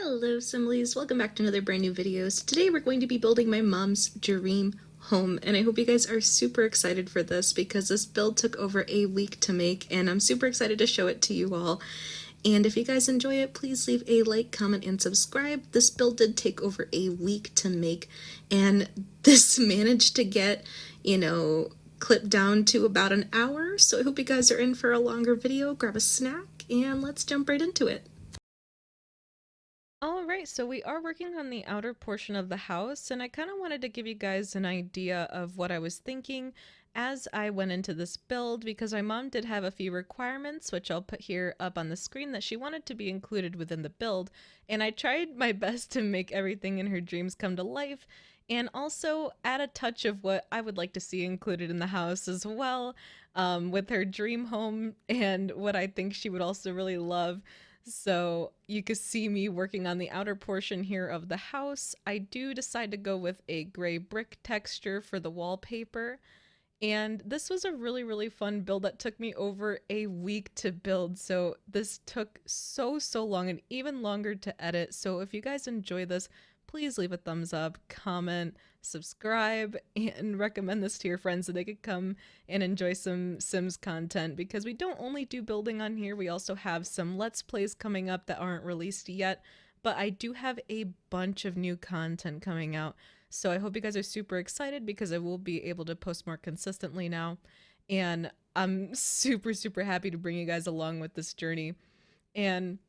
Hello Simlies, welcome back to another brand new video. So today we're going to be building my mom's dream home, and I hope you guys are super excited for this because this build took over a week to make, and I'm super excited to show it to you all. And if you guys enjoy it, please leave a like, comment, and subscribe. This build did take over a week to make, and this managed to get, clipped down to about an hour, so I hope you guys are in for a longer video. Grab a snack, and let's jump right into it. All right, so we are working on the outer portion of the house, and I kind of wanted to give you guys an idea of what I was thinking as I went into this build, because my mom did have a few requirements, which I'll put here up on the screen, that she wanted to be included within the build, and I tried my best to make everything in her dreams come to life, and also add a touch of what I would like to see included in the house as well, with her dream home, and what I think she would also really love. So you can see me working on the outer portion here of the house. I do decide to go with a gray brick texture for the wallpaper. And this was a really fun build that took me over a week to build. So this took so long and even longer to edit. So if you guys enjoy this, please leave a thumbs up, comment, subscribe, and recommend this to your friends so they could come and enjoy some Sims content, because we don't only do building on here, we also have some Let's Plays coming up that aren't released yet, but I do have a bunch of new content coming out. So I hope you guys are super excited because I will be able to post more consistently now. And I'm super happy to bring you guys along with this journey. And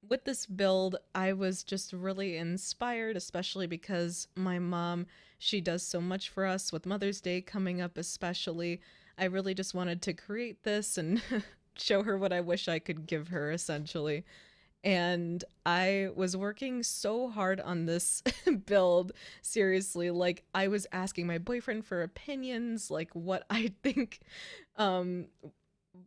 with this build, I was just really inspired, especially because my mom, she does so much for us with Mother's Day coming up especially. I really just wanted to create this and show her what I wish I could give her, essentially. And I was working so hard on this build, seriously. Like, I was asking my boyfriend for opinions, like what I think, um,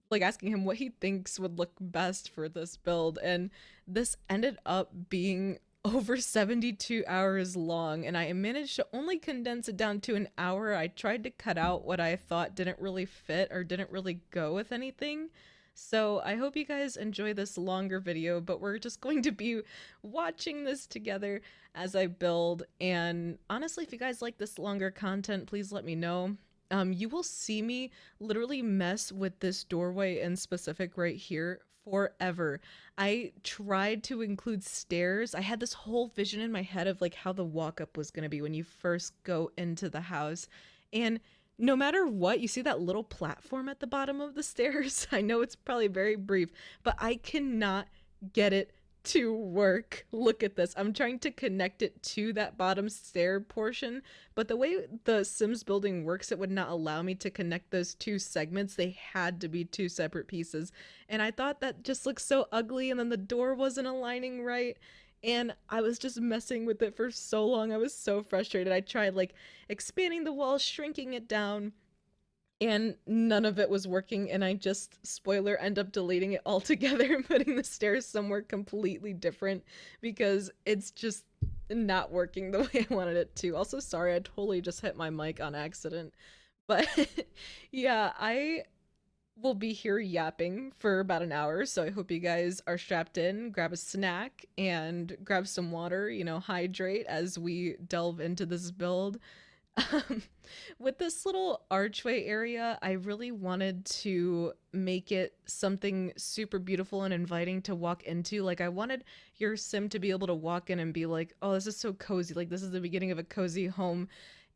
like asking him what he thinks would look best for this build. And this ended up being over 72 hours long, and I managed to only condense it down to an hour. I tried to cut out what I thought didn't really fit or didn't really go with anything. So I hope you guys enjoy this longer video, but we're just going to be watching this together as I build. And honestly, if you guys like this longer content, please let me know. You will see me literally mess with this doorway in specific right here forever. I tried to include stairs. I had this whole vision in my head of like how the walk up was going to be when you first go into the house. And no matter what, you see that little platform at the bottom of the stairs? I know it's probably very brief, but I cannot get it to work. Look at this. I'm trying to connect it to that bottom stair portion, but the way the Sims building works, it would not allow me to connect those two segments. They had to be two separate pieces. And I thought that just looked so ugly, and then the door wasn't aligning right. And I was just messing with it for so long. I was so frustrated. I tried like expanding the wall, shrinking it down, and none of it was working, and I just, spoiler, end up deleting it altogether and putting the stairs somewhere completely different because it's just not working the way I wanted it to. Also, sorry, I totally just hit my mic on accident. But yeah, I will be here yapping for about an hour, so I hope you guys are strapped in, grab a snack, and grab some water, hydrate as we delve into this build. Um, with this little archway area, I really wanted to make it something super beautiful and inviting to walk into. Like, I wanted your sim to be able to walk in and be like, oh, this is so cozy. Like, this is the beginning of a cozy home.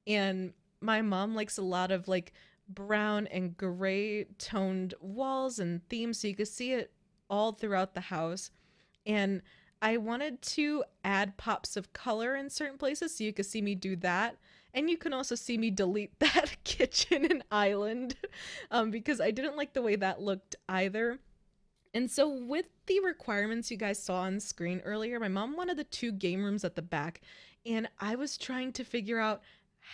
And my mom likes a lot of like brown and gray toned walls and themes, so you could see it all throughout the house. And I wanted to add pops of color in certain places, so you could see me do that. And you can also see me delete that kitchen and island, because I didn't like the way that looked either. And so with the requirements you guys saw on screen earlier, my mom wanted the two game rooms at the back, and I was trying to figure out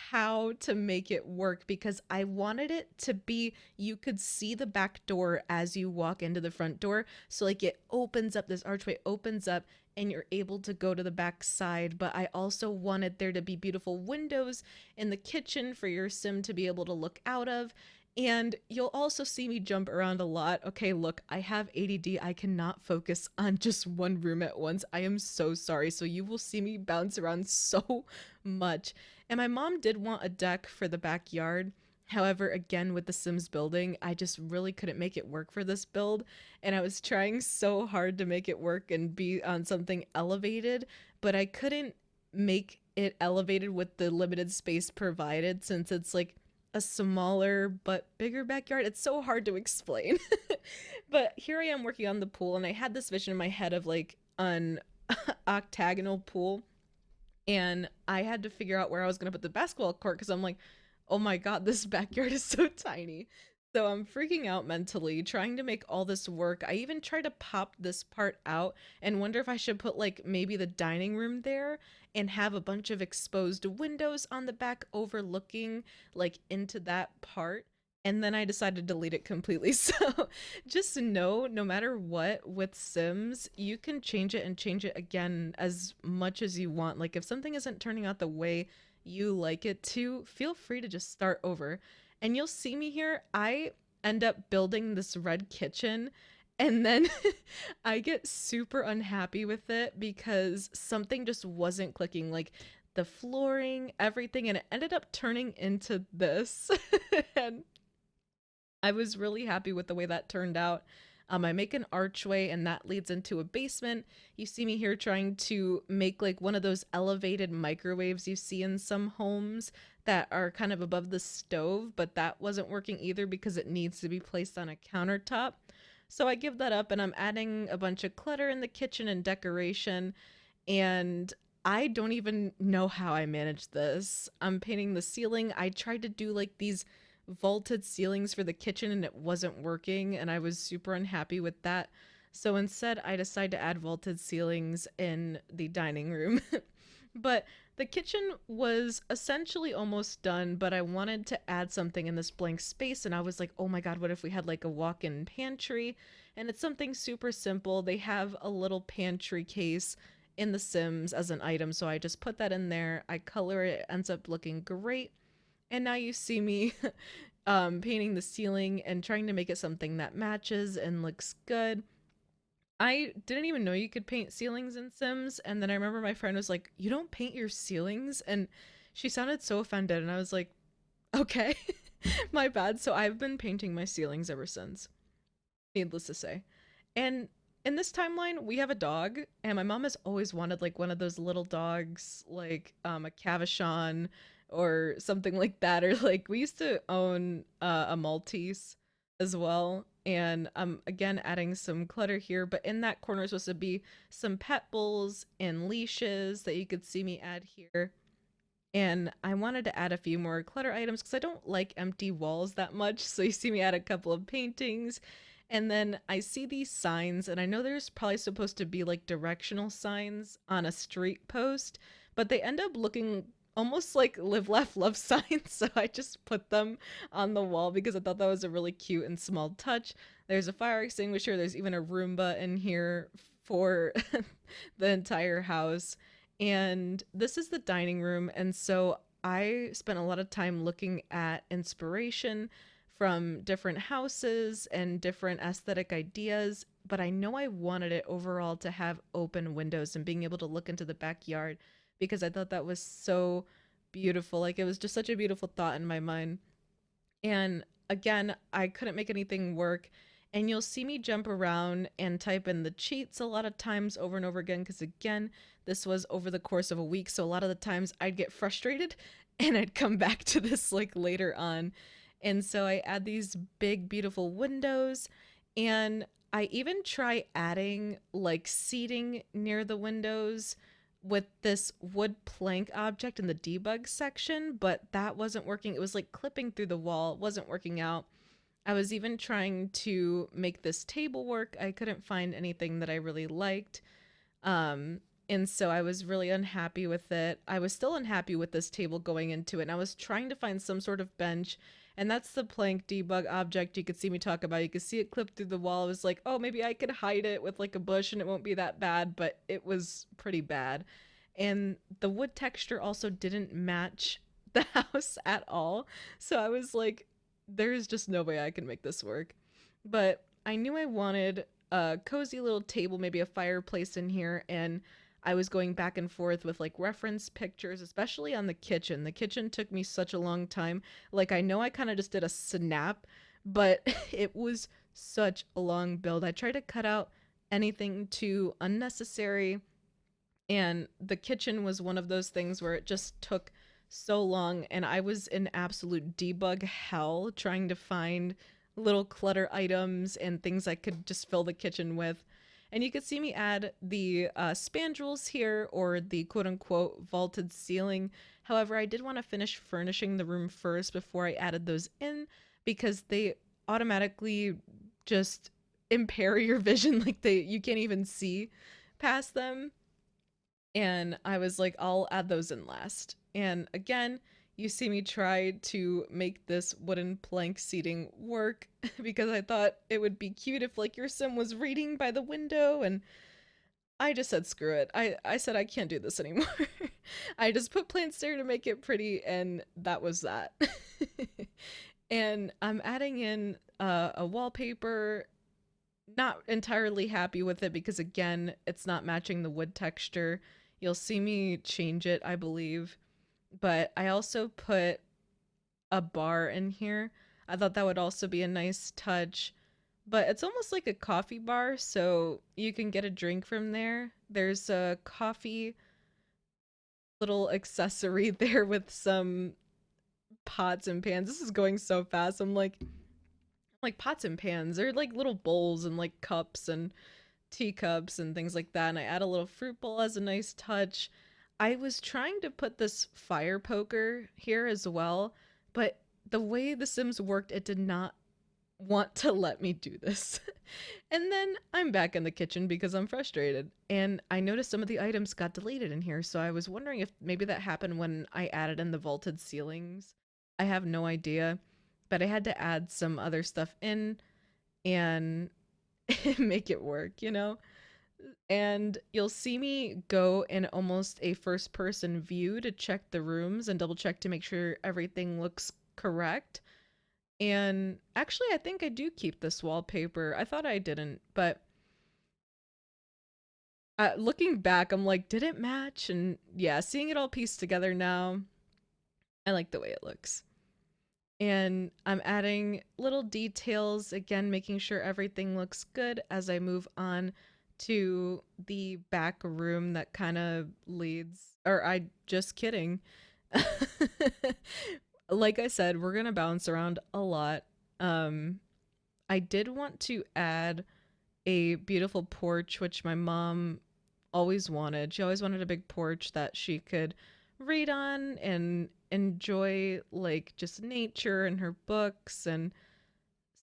how to make it work because I wanted it to be you could see the back door as you walk into the front door. So like it opens up, this archway opens up and you're able to go to the back side, but I also wanted there to be beautiful windows in the kitchen for your sim to be able to look out of. And you'll also see me jump around a lot. Okay, look, I have ADD. I cannot focus on just one room at once. I am so sorry. So you will see me bounce around so much. And my mom did want a deck for the backyard. However, again, with the Sims building, I just really couldn't make it work for this build. And I was trying so hard to make it work and be on something elevated, but I couldn't make it elevated with the limited space provided since it's like a smaller but bigger backyard. It's so hard to explain. But here I am working on the pool, and I had this vision in my head of like an octagonal pool, and I had to figure out where I was going to put the basketball court because I'm like, oh my god, this backyard is so tiny. So I'm freaking out mentally, trying to make all this work. I even try to pop this part out and wonder if I should put like maybe the dining room there and have a bunch of exposed windows on the back overlooking like into that part. And then I decided to delete it completely. So just know no matter what with Sims, you can change it and change it again as much as you want. Like if something isn't turning out the way you like it to, feel free to just start over. And you'll see me here. I end up building this red kitchen, and then I get super unhappy with it because something just wasn't clicking. Like the flooring, everything, and it ended up turning into this. And I was really happy with the way that turned out. I make an archway and that leads into a basement. You see me here trying to make like one of those elevated microwaves you see in some homes that are kind of above the stove, but that wasn't working either because it needs to be placed on a countertop. So I give that up and I'm adding a bunch of clutter in the kitchen and decoration. And I don't even know how I managed this. I'm painting the ceiling. I tried to do like these vaulted ceilings for the kitchen and it wasn't working, and I was super unhappy with that. So instead, I decided to add vaulted ceilings in the dining room. But the kitchen was essentially almost done, but I wanted to add something in this blank space, and I was like, oh my god, what if we had like a walk in pantry? And it's something super simple. They have a little pantry case in The Sims as an item, so I just put that in there. I color it, it ends up looking great. And now you see me painting the ceiling and trying to make it something that matches and looks good. I didn't even know you could paint ceilings in Sims, and then I remember my friend was like, "You don't paint your ceilings?" And she sounded so offended, and I was like, "Okay, my bad." So I've been painting my ceilings ever since, needless to say. And in this timeline, we have a dog, and my mom has always wanted like one of those little dogs, like a Cavachon or something like that. Or like we used to own a Maltese as well. And I'm again adding some clutter here, but in that corner is supposed to be some pet bowls and leashes that you could see me add here. And I wanted to add a few more clutter items because I don't like empty walls that much. So you see me add a couple of paintings. And then I see these signs, and I know there's probably supposed to be like directional signs on a street post, but they end up looking almost like live, laugh, love signs. So I just put them on the wall because I thought that was a really cute and small touch. There's a fire extinguisher, there's even a Roomba in here for the entire house. And this is the dining room. And so I spent a lot of time looking at inspiration from different houses and different aesthetic ideas. But I know I wanted it overall to have open windows and being able to look into the backyard because I thought that was so beautiful. Like it was just such a beautiful thought in my mind. And again, I couldn't make anything work. And you'll see me jump around and type in the cheats a lot of times over and over again. Because again, this was over the course of a week. So a lot of the times I'd get frustrated and I'd come back to this like later on. And so I add these big, beautiful windows. And I even try adding like seating near the windows with this wood plank object in the debug section, but that wasn't working. It was like clipping through the wall, it wasn't working out. I was even trying to make this table work. I couldn't find anything that I really liked. And so I was really unhappy with it. I was still unhappy with this table going into it. And I was trying to find some sort of bench. And that's the plank debug object you could see me talk about. You could see it clip through the wall. I was like, oh, maybe I could hide it with like a bush and it won't be that bad. But it was pretty bad. And the wood texture also didn't match the house at all. So I was like, there's just no way I can make this work. But I knew I wanted a cozy little table, maybe a fireplace in here, and I was going back and forth with like reference pictures, especially on the kitchen. The kitchen took me such a long time. Like, I know I kind of just did a snap, but it was such a long build. I tried to cut out anything too unnecessary, and the kitchen was one of those things where it just took so long, and I was in absolute debug hell trying to find little clutter items and things I could just fill the kitchen with. And you could see me add the spandrels here, or the quote unquote vaulted ceiling. However, I did want to finish furnishing the room first before I added those in, because they automatically just impair your vision. Like, you can't even see past them. And I was like, I'll add those in last. And again, you see me try to make this wooden plank seating work because I thought it would be cute if like your sim was reading by the window, and I just said screw it. I said I can't do this anymore. I just put plants there to make it pretty, and that was that. And I'm adding in a wallpaper. Not entirely happy with it because again, it's not matching the wood texture. You'll see me change it, I believe. But I also put a bar in here. I thought that would also be a nice touch. But it's almost like a coffee bar, so you can get a drink from there. There's a coffee little accessory there with some pots and pans. This is going so fast. I'm like pots and pans. They're like little bowls and like cups and teacups and things like that. And I add a little fruit bowl as a nice touch. I was trying to put this fire poker here as well, but the way The Sims worked, it did not want to let me do this. And then I'm back in the kitchen because I'm frustrated. And I noticed some of the items got deleted in here. So I was wondering if maybe that happened when I added in the vaulted ceilings. I have no idea. But I had to add some other stuff in and make it work, you know? And you'll see me go in almost a first person view to check the rooms and double check to make sure everything looks correct. And actually, I think I do keep this wallpaper. I thought I didn't, but looking back, I'm like, did it match? And yeah, seeing it all pieced together now, I like the way it looks. And I'm adding little details, again, making sure everything looks good as I move on to the back room that kind of leads, or I just kidding. Like I said, we're going to bounce around a lot. Um, I did want to add a beautiful porch, which my mom always wanted. She always wanted a big porch that she could read on and enjoy like just nature and her books. And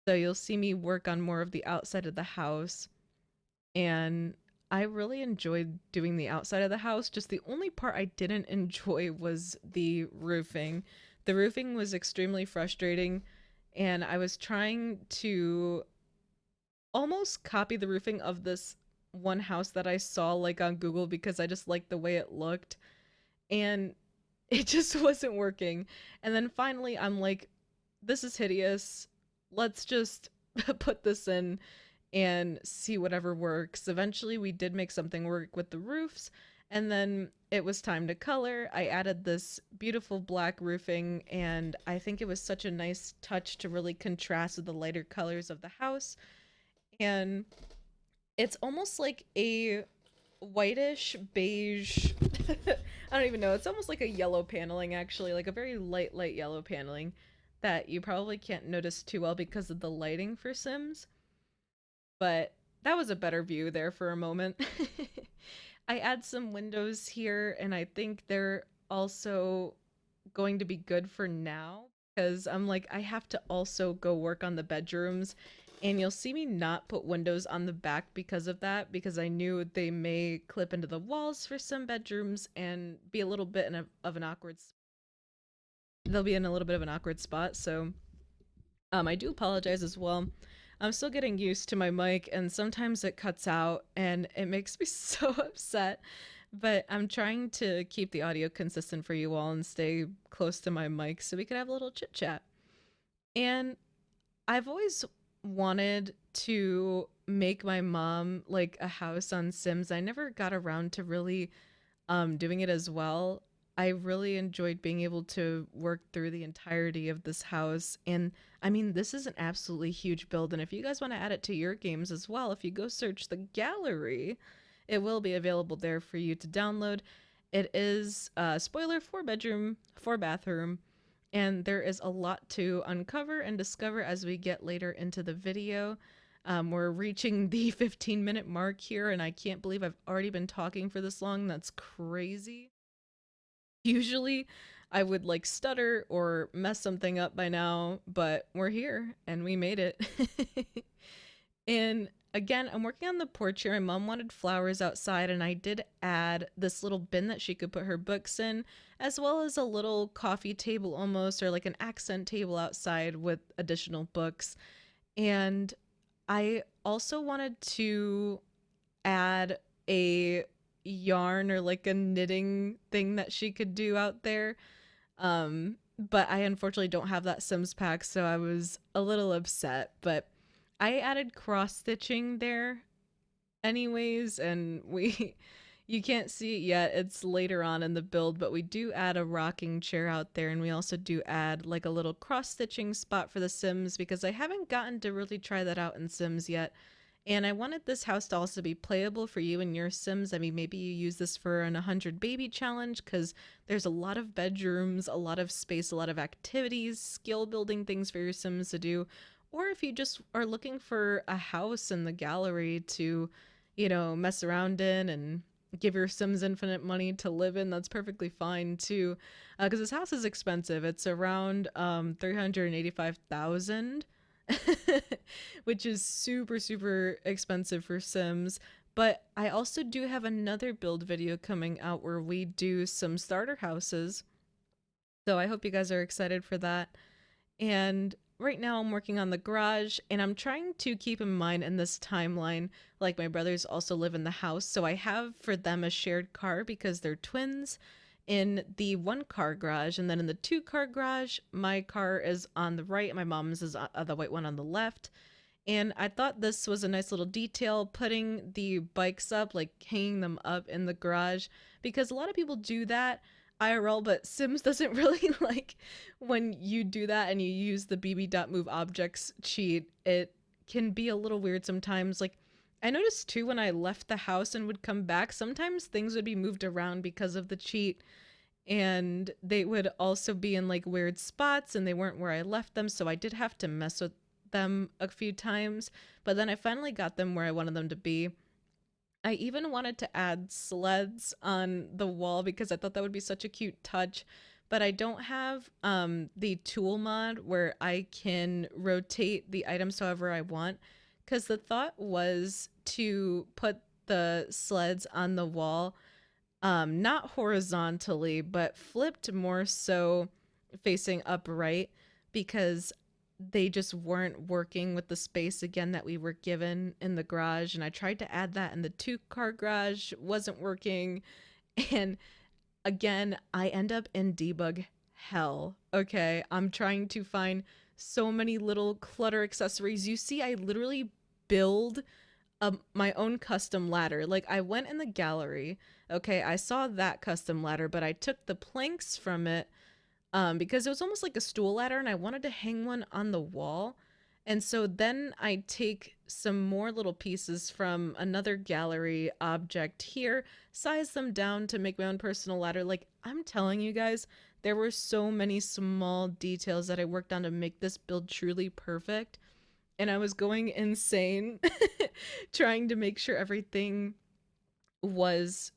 so you'll see me work on more of the outside of the house. And I really enjoyed doing the outside of the house. Just the only part I didn't enjoy was the roofing. The roofing was extremely frustrating, and I was trying to almost copy the roofing of this one house that I saw like on Google because I just liked the way it looked, and it just wasn't working. And then finally I'm like, this is hideous. Let's just put this in and see whatever works. Eventually we did make something work with the roofs, and then it was time to color. I added this beautiful black roofing, and I think it was such a nice touch to really contrast with the lighter colors of the house. And it's almost like a whitish beige I don't even know. It's almost like a yellow paneling, actually, like a very light yellow paneling that you probably can't notice too well because of the lighting for Sims. But that was a better view there for a moment. I add some windows here, and I think they're also going to be good for now because I'm like, I have to also go work on the bedrooms. And you'll see me not put windows on the back because of that, because I knew they may clip into the walls for some bedrooms and be a little bit of an awkward. They'll be in a little bit of an awkward spot. So I do apologize as well. I'm still getting used to my mic, and sometimes it cuts out, and it makes me so upset. But I'm trying to keep the audio consistent for you all and stay close to my mic so we could have a little chit chat. And I've always wanted to make my mom like a house on Sims. I never got around to really doing it as well. I really enjoyed being able to work through the entirety of this house. And I mean, this is an absolutely huge build. And if you guys want to add it to your games as well, if you go search the gallery, it will be available there for you to download. It is spoiler, 4 bedroom, 4 bathroom, and there is a lot to uncover and discover as we get later into the video. We're reaching the 15-minute mark here, and I can't believe I've already been talking for this long. That's crazy. Usually, I would like stutter or mess something up by now, but we're here and we made it. And again, I'm working on the porch here. My mom wanted flowers outside, and I did add this little bin that she could put her books in, as well as a little coffee table almost, or like an accent table outside with additional books. And I also wanted to add a yarn or like a knitting thing that she could do out there. But I unfortunately don't have that Sims pack, so I was a little upset. But I added cross stitching there anyways, and we you can't see it yet. It's later on in the build, but we do add a rocking chair out there, and we also do add like a little cross stitching spot for the Sims because I haven't gotten to really try that out in Sims yet. And I wanted this house to also be playable for you and your Sims. I mean, maybe you use this for an 100 baby challenge because there's a lot of bedrooms, a lot of space, a lot of activities, skill building things for your Sims to do. Or if you just are looking for a house in the gallery to, mess around in and give your Sims infinite money to live in, that's perfectly fine too. Because this house is expensive. It's around 385,000, which is super super expensive for Sims. But I also do have another build video coming out where we do some starter houses. So I hope you guys are excited for that. And right now I'm working on the garage, and I'm trying to keep in mind in this timeline, like my brothers also live in the house. So I have for them a shared car because they're twins in the 1 car garage. And then in the 2 car garage, my car is on the right and my mom's is the white one on the left. And I thought this was a nice little detail, putting the bikes up, like hanging them up in the garage, because a lot of people do that IRL, but Sims doesn't really like when you do that and you use the bb.move objects cheat. It can be a little weird sometimes. Like, I noticed too when I left the house and would come back, sometimes things would be moved around because of the cheat, and they would also be in like weird spots and they weren't where I left them, so I did have to mess with them a few times, but then I finally got them where I wanted them to be. I even wanted to add sleds on the wall because I thought that would be such a cute touch, but I don't have the tool mod where I can rotate the items however I want, because the thought was to put the sleds on the wall, not horizontally, but flipped more so facing upright, because they just weren't working with the space again that we were given in the garage. And I tried to add that in the 2 car garage, wasn't working. And again, I end up in debug hell. Okay, I'm trying to find so many little clutter accessories. You see, I literally build my own custom ladder. Like, I went in the gallery, okay, I saw that custom ladder, but I took the planks from it, because it was almost like a stool ladder and I wanted to hang one on the wall. And so then I take some more little pieces from another gallery object here, size them down to make my own personal ladder. Like, I'm telling you guys, there were so many small details that I worked on to make this build truly perfect. And I was going insane trying to make sure everything was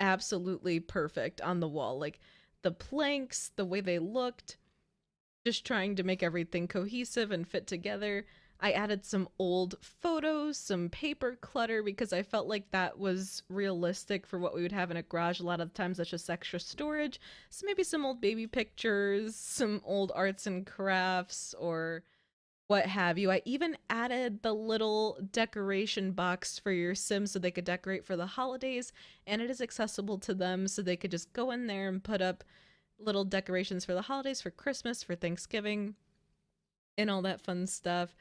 absolutely perfect on the wall. Like the planks, the way they looked, just trying to make everything cohesive and fit together. I added some old photos, some paper clutter, because I felt like that was realistic for what we would have in a garage. A lot of the times that's just extra storage. So maybe some old baby pictures, some old arts and crafts, or what have you. I even added the little decoration box for your Sims so they could decorate for the holidays, and it is accessible to them so they could just go in there and put up little decorations for the holidays, for Christmas, for Thanksgiving. and all that fun stuff.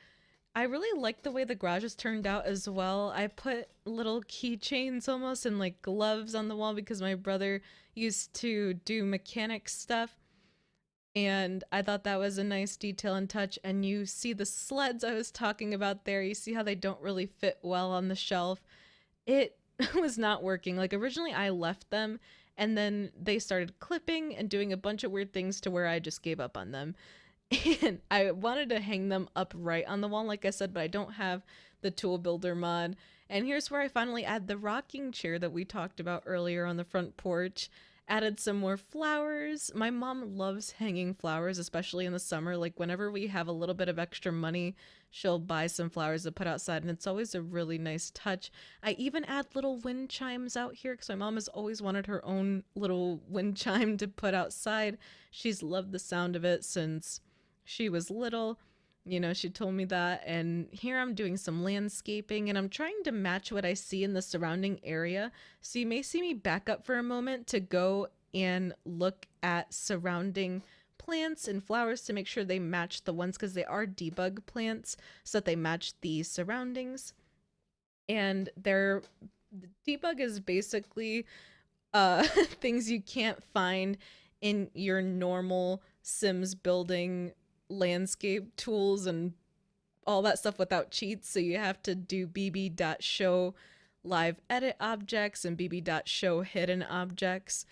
I really like the way the garages turned out as well. I put little keychains almost and like gloves on the wall because my brother used to do mechanic stuff. And I thought that was a nice detail and touch. And you see the sleds I was talking about there. You see how they don't really fit well on the shelf. It was not working. Like originally I left them and then they started clipping and doing a bunch of weird things to where I just gave up on them. And I wanted to hang them upright on the wall, like I said, but I don't have the tool builder mod. And here's where I finally add the rocking chair that we talked about earlier on the front porch. Added some more flowers. My mom loves hanging flowers, especially in the summer. Like whenever we have a little bit of extra money, she'll buy some flowers to put outside, and it's always a really nice touch. I even add little wind chimes out here because my mom has always wanted her own little wind chime to put outside. She's loved the sound of it since she was little. You know, she told me that. And here I'm doing some landscaping and I'm trying to match what I see in the surrounding area. So you may see me back up for a moment to go and look at surrounding plants and flowers to make sure they match the ones because they are debug plants so that they match the surroundings. And their debug is basically things you can't find in your normal Sims building landscape tools and all that stuff without cheats. So you have to do bb.show live edit objects and bb.show hidden objects.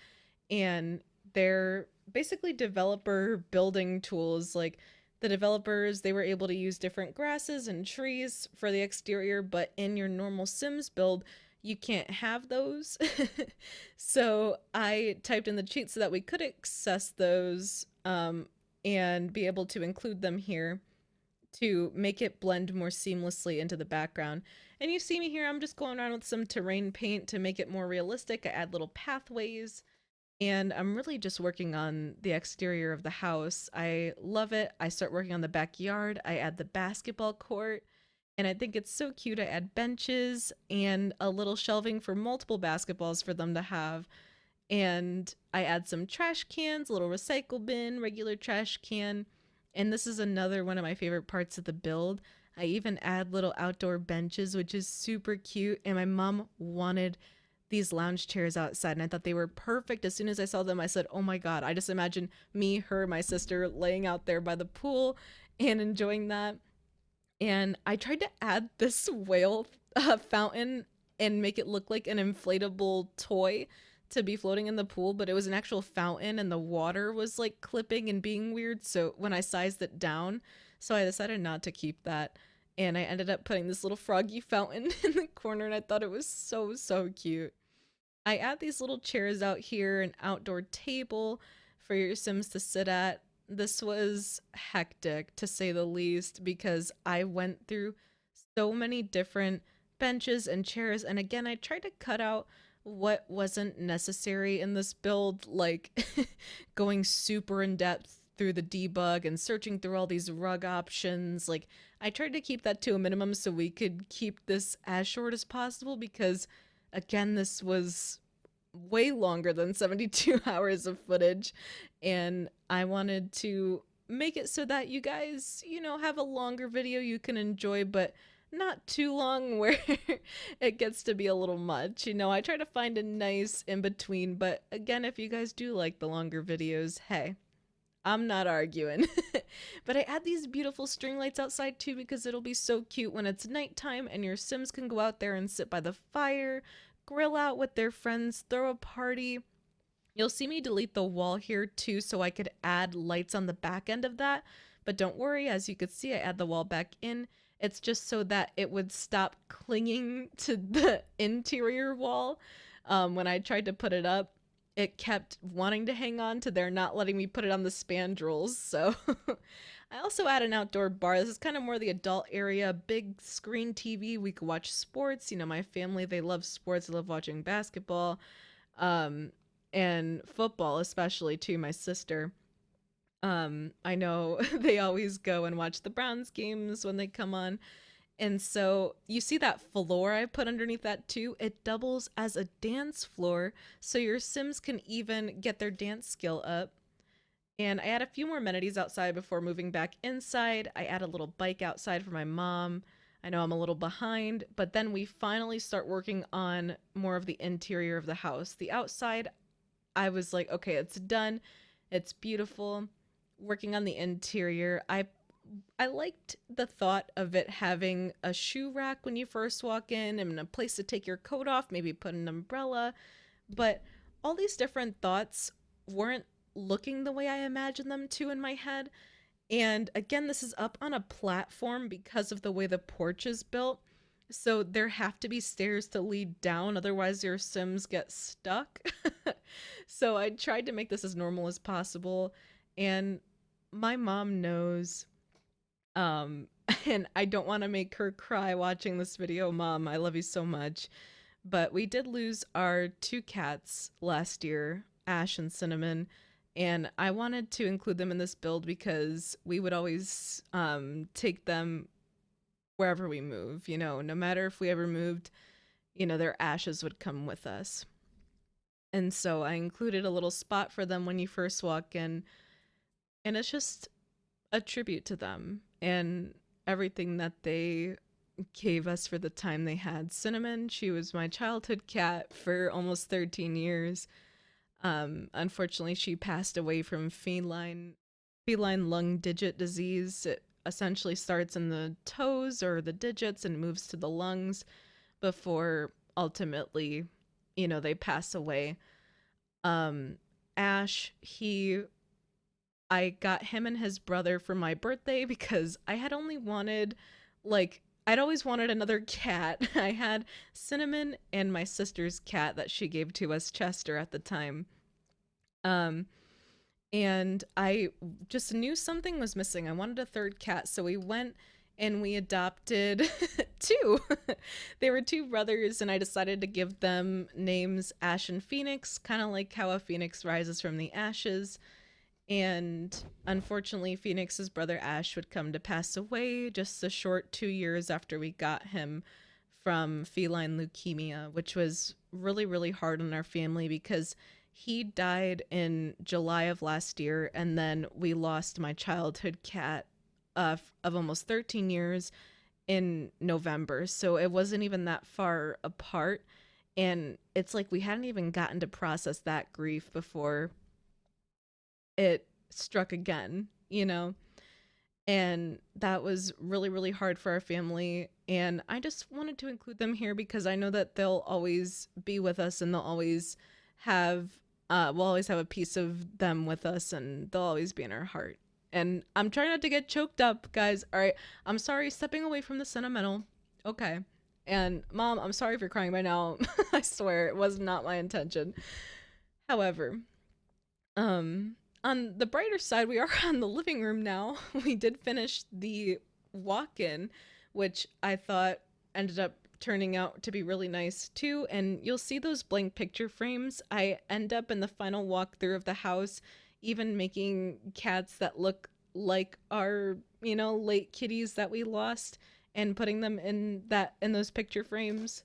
And they're basically developer building tools. Like the developers, they were able to use different grasses and trees for the exterior, but in your normal Sims build, you can't have those. So I typed in the cheat so that we could access those and be able to include them here to make it blend more seamlessly into the background. And you see me here, I'm just going around with some terrain paint to make it more realistic. I add little pathways and I'm really just working on the exterior of the house. I love it. I start working on the backyard. I add the basketball court and I think it's so cute. I add benches and a little shelving for multiple basketballs for them to have. And I add some trash cans, a little recycle bin, regular trash can. And this is another one of my favorite parts of the build. I even add little outdoor benches, which is super cute. And my mom wanted these lounge chairs outside, and I thought they were perfect. As soon as I saw them, I said, oh my God, I just imagine me, her, my sister laying out there by the pool and enjoying that. And I tried to add this whale fountain and make it look like an inflatable toy to be floating in the pool, but it was an actual fountain and the water was like clipping and being weird. So when I sized it down, so I decided not to keep that. And I ended up putting this little froggy fountain in the corner and I thought it was so, so cute. I add these little chairs out here, an outdoor table for your Sims to sit at. This was hectic to say the least because I went through so many different benches and chairs. And again, I tried to cut out what wasn't necessary in this build, like going super in depth through the debug and searching through all these rug options. Like, I tried to keep that to a minimum so we could keep this as short as possible because, again, this was way longer than 72 hours of footage. And I wanted to make it so that you guys, you know, have a longer video you can enjoy, but not too long where it gets to be a little much. You know, I try to find a nice in between, but again, if you guys do like the longer videos, hey, I'm not arguing. But I add these beautiful string lights outside too because it'll be so cute when it's nighttime and your Sims can go out there and sit by the fire, grill out with their friends, throw a party. You'll see me delete the wall here too so I could add lights on the back end of that. But don't worry, as you could see, I add the wall back in. It's just so that it would stop clinging to the interior wall. When I tried to put it up, it kept wanting to hang on to there, not letting me put it on the spandrels. So I also add an outdoor bar. This is kind of more the adult area, big screen TV. We could watch sports. You know, my family, they love sports. They love watching basketball. Um, and football especially too, my sister. I know they always go and watch the Browns games when they come on. And so you see that floor I put underneath that too? It doubles as a dance floor so your Sims can even get their dance skill up. And I add a few more amenities outside before moving back inside. I add a little bike outside for my mom. I know I'm a little behind, but then we finally start working on more of the interior of the house. The outside, I was like, okay, it's done. It's beautiful. Working on the interior, I liked the thought of it having a shoe rack when you first walk in and a place to take your coat off, maybe put an umbrella. But all these different thoughts weren't looking the way I imagined them to in my head. And again, this is up on a platform because of the way the porch is built. So there have to be stairs to lead down, otherwise, your Sims get stuck. So I tried to make this as normal as possible. And my mom knows, um, and I don't want to make her cry watching this video. Mom, I love you so much. But we did lose our two cats last year, Ash and Cinnamon, and I wanted to include them in this build because we would always take them wherever we move. No matter if we ever moved, their ashes would come with us. And so I included a little spot for them when you first walk in, and it's just a tribute to them and everything that they gave us for the time they had. Cinnamon, she was my childhood cat for almost 13 years. Unfortunately, she passed away from feline lung digit disease. It essentially starts in the toes or the digits and moves to the lungs before ultimately, they pass away. Um, Ash, I got him and his brother for my birthday because I had only wanted, like, I'd always wanted another cat. I had Cinnamon and my sister's cat that she gave to us, Chester, at the time. Um, and I just knew something was missing. I wanted a third cat, so we went and we adopted two. They were two brothers, and I decided to give them names Ash and Phoenix, kind of like how a phoenix rises from the ashes. And unfortunately, Phoenix's brother Ash would come to pass away just a short 2 years after we got him from feline leukemia, which was really, really hard on our family because he died in July of last year. And then we lost my childhood cat of almost 13 years in November. So it wasn't even that far apart. And it's like we hadn't even gotten to process that grief before it struck again. And that was really, really hard for our family. And I just wanted to include them here because I know that they'll always be with us and they'll always have, we'll always have a piece of them with us and they'll always be in our heart. And I'm trying not to get choked up, guys. All right. I'm sorry, stepping away from the sentimental. Okay. And mom, I'm sorry if you're crying by now. I swear it was not my intention. However, on the brighter side, we are on the living room now. We did finish the walk-in, which I thought ended up turning out to be really nice too. And you'll see those blank picture frames. I end up in the final walkthrough of the house, even making cats that look like our, late kitties that we lost and putting them in those picture frames.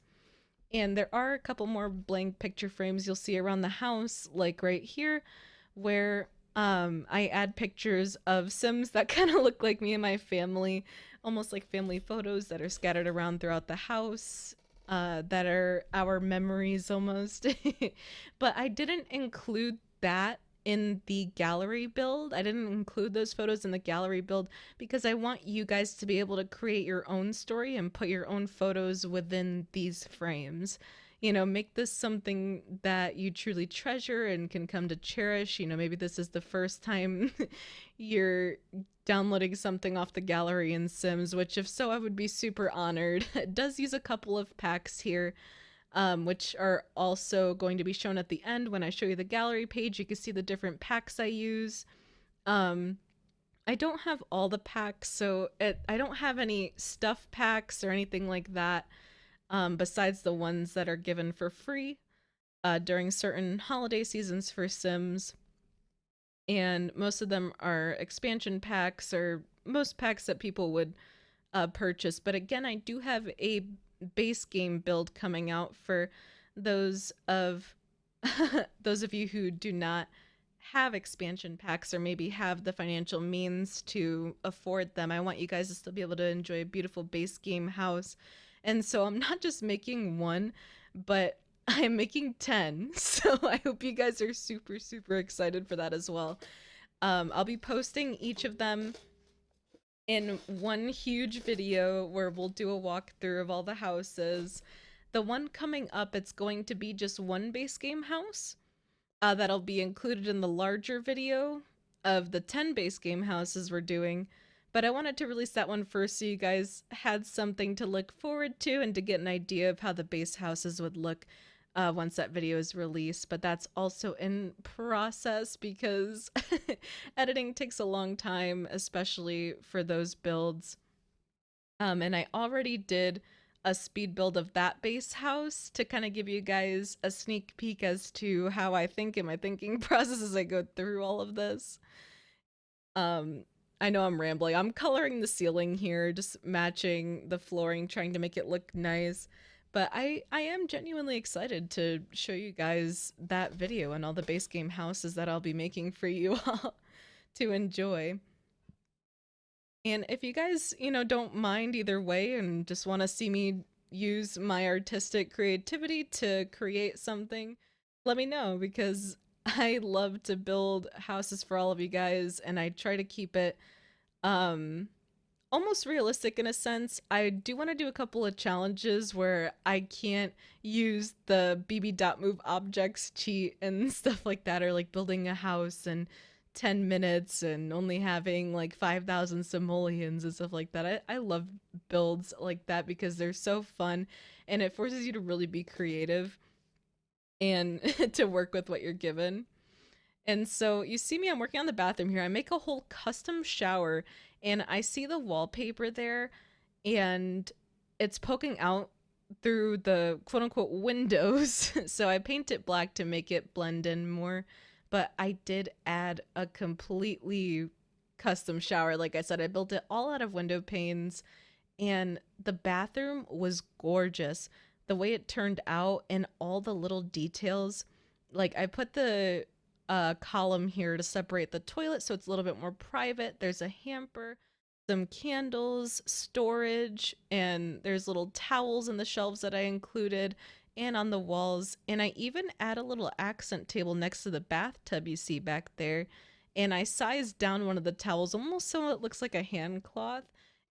And there are a couple more blank picture frames you'll see around the house, like right here, where I add pictures of Sims that kind of look like me and my family, almost like family photos that are scattered around throughout the house, that are our memories almost. But I didn't include that in the gallery build. I didn't include those photos in the gallery build because I want you guys to be able to create your own story and put your own photos within these frames. Make this something that you truly treasure and can come to cherish. Maybe this is the first time you're downloading something off the gallery in Sims, which if so, I would be super honored. It does use a couple of packs here, which are also going to be shown at the end. When I show you the gallery page, you can see the different packs I use. I don't have all the packs, so I don't have any stuff packs or anything like that, besides the ones that are given for free during certain holiday seasons for Sims. And most of them are expansion packs or most packs that people would purchase. But again, I do have a base game build coming out for those of those of you who do not have expansion packs or maybe have the financial means to afford them. I want you guys to still be able to enjoy a beautiful base game house. And so I'm not just making one, but I'm making 10. So I hope you guys are super, super excited for that as well. I'll be posting each of them in one huge video where we'll do a walkthrough of all the houses. The one coming up, it's going to be just one base game house. That'll be included in the larger video of the 10 base game houses we're doing. But I wanted to release that one first so you guys had something to look forward to and to get an idea of how the base houses would look once that video is released. But that's also in process because editing takes a long time, especially for those builds. And I already did a speed build of that base house to kind of give you guys a sneak peek as to how I think in my thinking process as I go through all of this. I know I'm rambling. I'm coloring the ceiling here, just matching the flooring, trying to make it look nice. But I am genuinely excited to show you guys that video and all the base game houses that I'll be making for you all to enjoy. And if you guys, don't mind either way and just want to see me use my artistic creativity to create something, let me know because I love to build houses for all of you guys and I try to keep it almost realistic in a sense. I do want to do a couple of challenges where I can't use the bb.move objects cheat and stuff like that, or like building a house in 10 minutes and only having like 5,000 simoleons and stuff like that. I love builds like that because they're so fun and it forces you to really be creative and to work with what you're given. And so you see me, I'm working on the bathroom here. I make a whole custom shower and I see the wallpaper there and it's poking out through the quote unquote windows. So I paint it black to make it blend in more. But I did add a completely custom shower. Like I said, I built it all out of window panes and the bathroom was gorgeous. The way it turned out and all the little details. Like I put the column here to separate the toilet so it's a little bit more private. There's a hamper, some candles, storage, and there's little towels in the shelves that I included and on the walls. And I even add a little accent table next to the bathtub you see back there. And I sized down one of the towels almost so it looks like a hand cloth.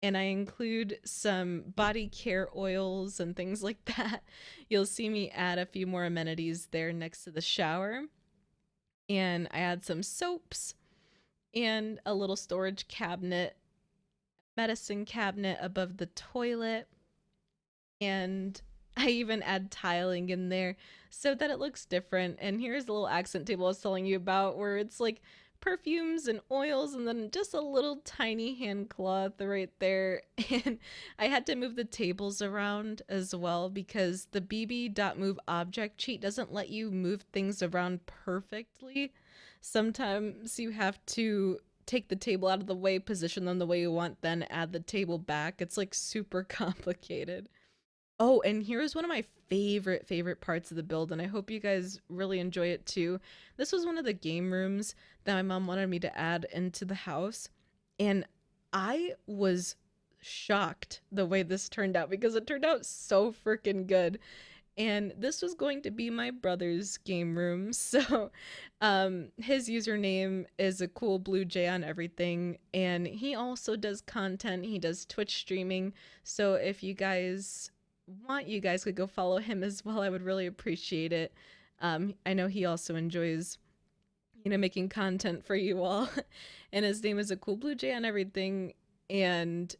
And I include some body care oils and things like that. You'll see me add a few more amenities there next to the shower. And I add some soaps and a little storage cabinet, medicine cabinet above the toilet. And I even add tiling in there so that it looks different. And here's the little accent table I was telling you about where it's like perfumes and oils and then just a little tiny hand cloth right there. And I had to move the tables around as well because the bb.move object cheat doesn't let you move things around perfectly. Sometimes you have to take the table out of the way, position them the way you want, then add the table back. It's like super complicated. Oh, and here's one of my favorite parts of the build, and I hope you guys really enjoy it too. This was one of the game rooms that my mom wanted me to add into the house, and I was shocked the way this turned out because it turned out so freaking good. And this was going to be my brother's game room. So his username is a cool blue jay on everything, and he also does content. He does Twitch streaming. So if you guys want, you guys could go follow him as well. I would really appreciate it. I know he also enjoys, making content for you all. And his name is a cool blue jay on everything. And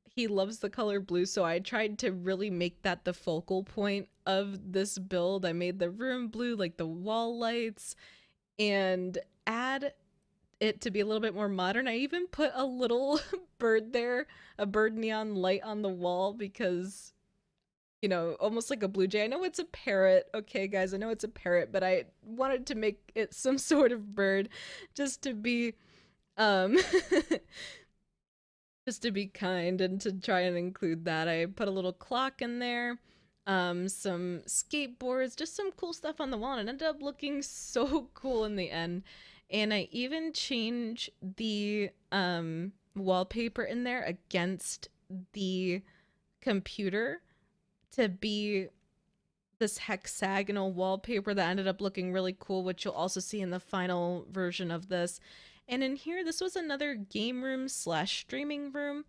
he loves the color blue, so I tried to really make that the focal point of this build. I made the room blue, like the wall lights, and add it to be a little bit more modern. I even put a little bird there, a bird neon light on the wall because, almost like a blue jay. I know it's a parrot, okay guys, I know it's a parrot, but I wanted to make it some sort of bird just to be just to be kind and to try and include that. I put a little clock in there, some skateboards, just some cool stuff on the wall, and it ended up looking so cool in the end. And I even change the wallpaper in there against the computer to be this hexagonal wallpaper that ended up looking really cool, which you'll also see in the final version of this. And in here, this was another game room slash streaming room.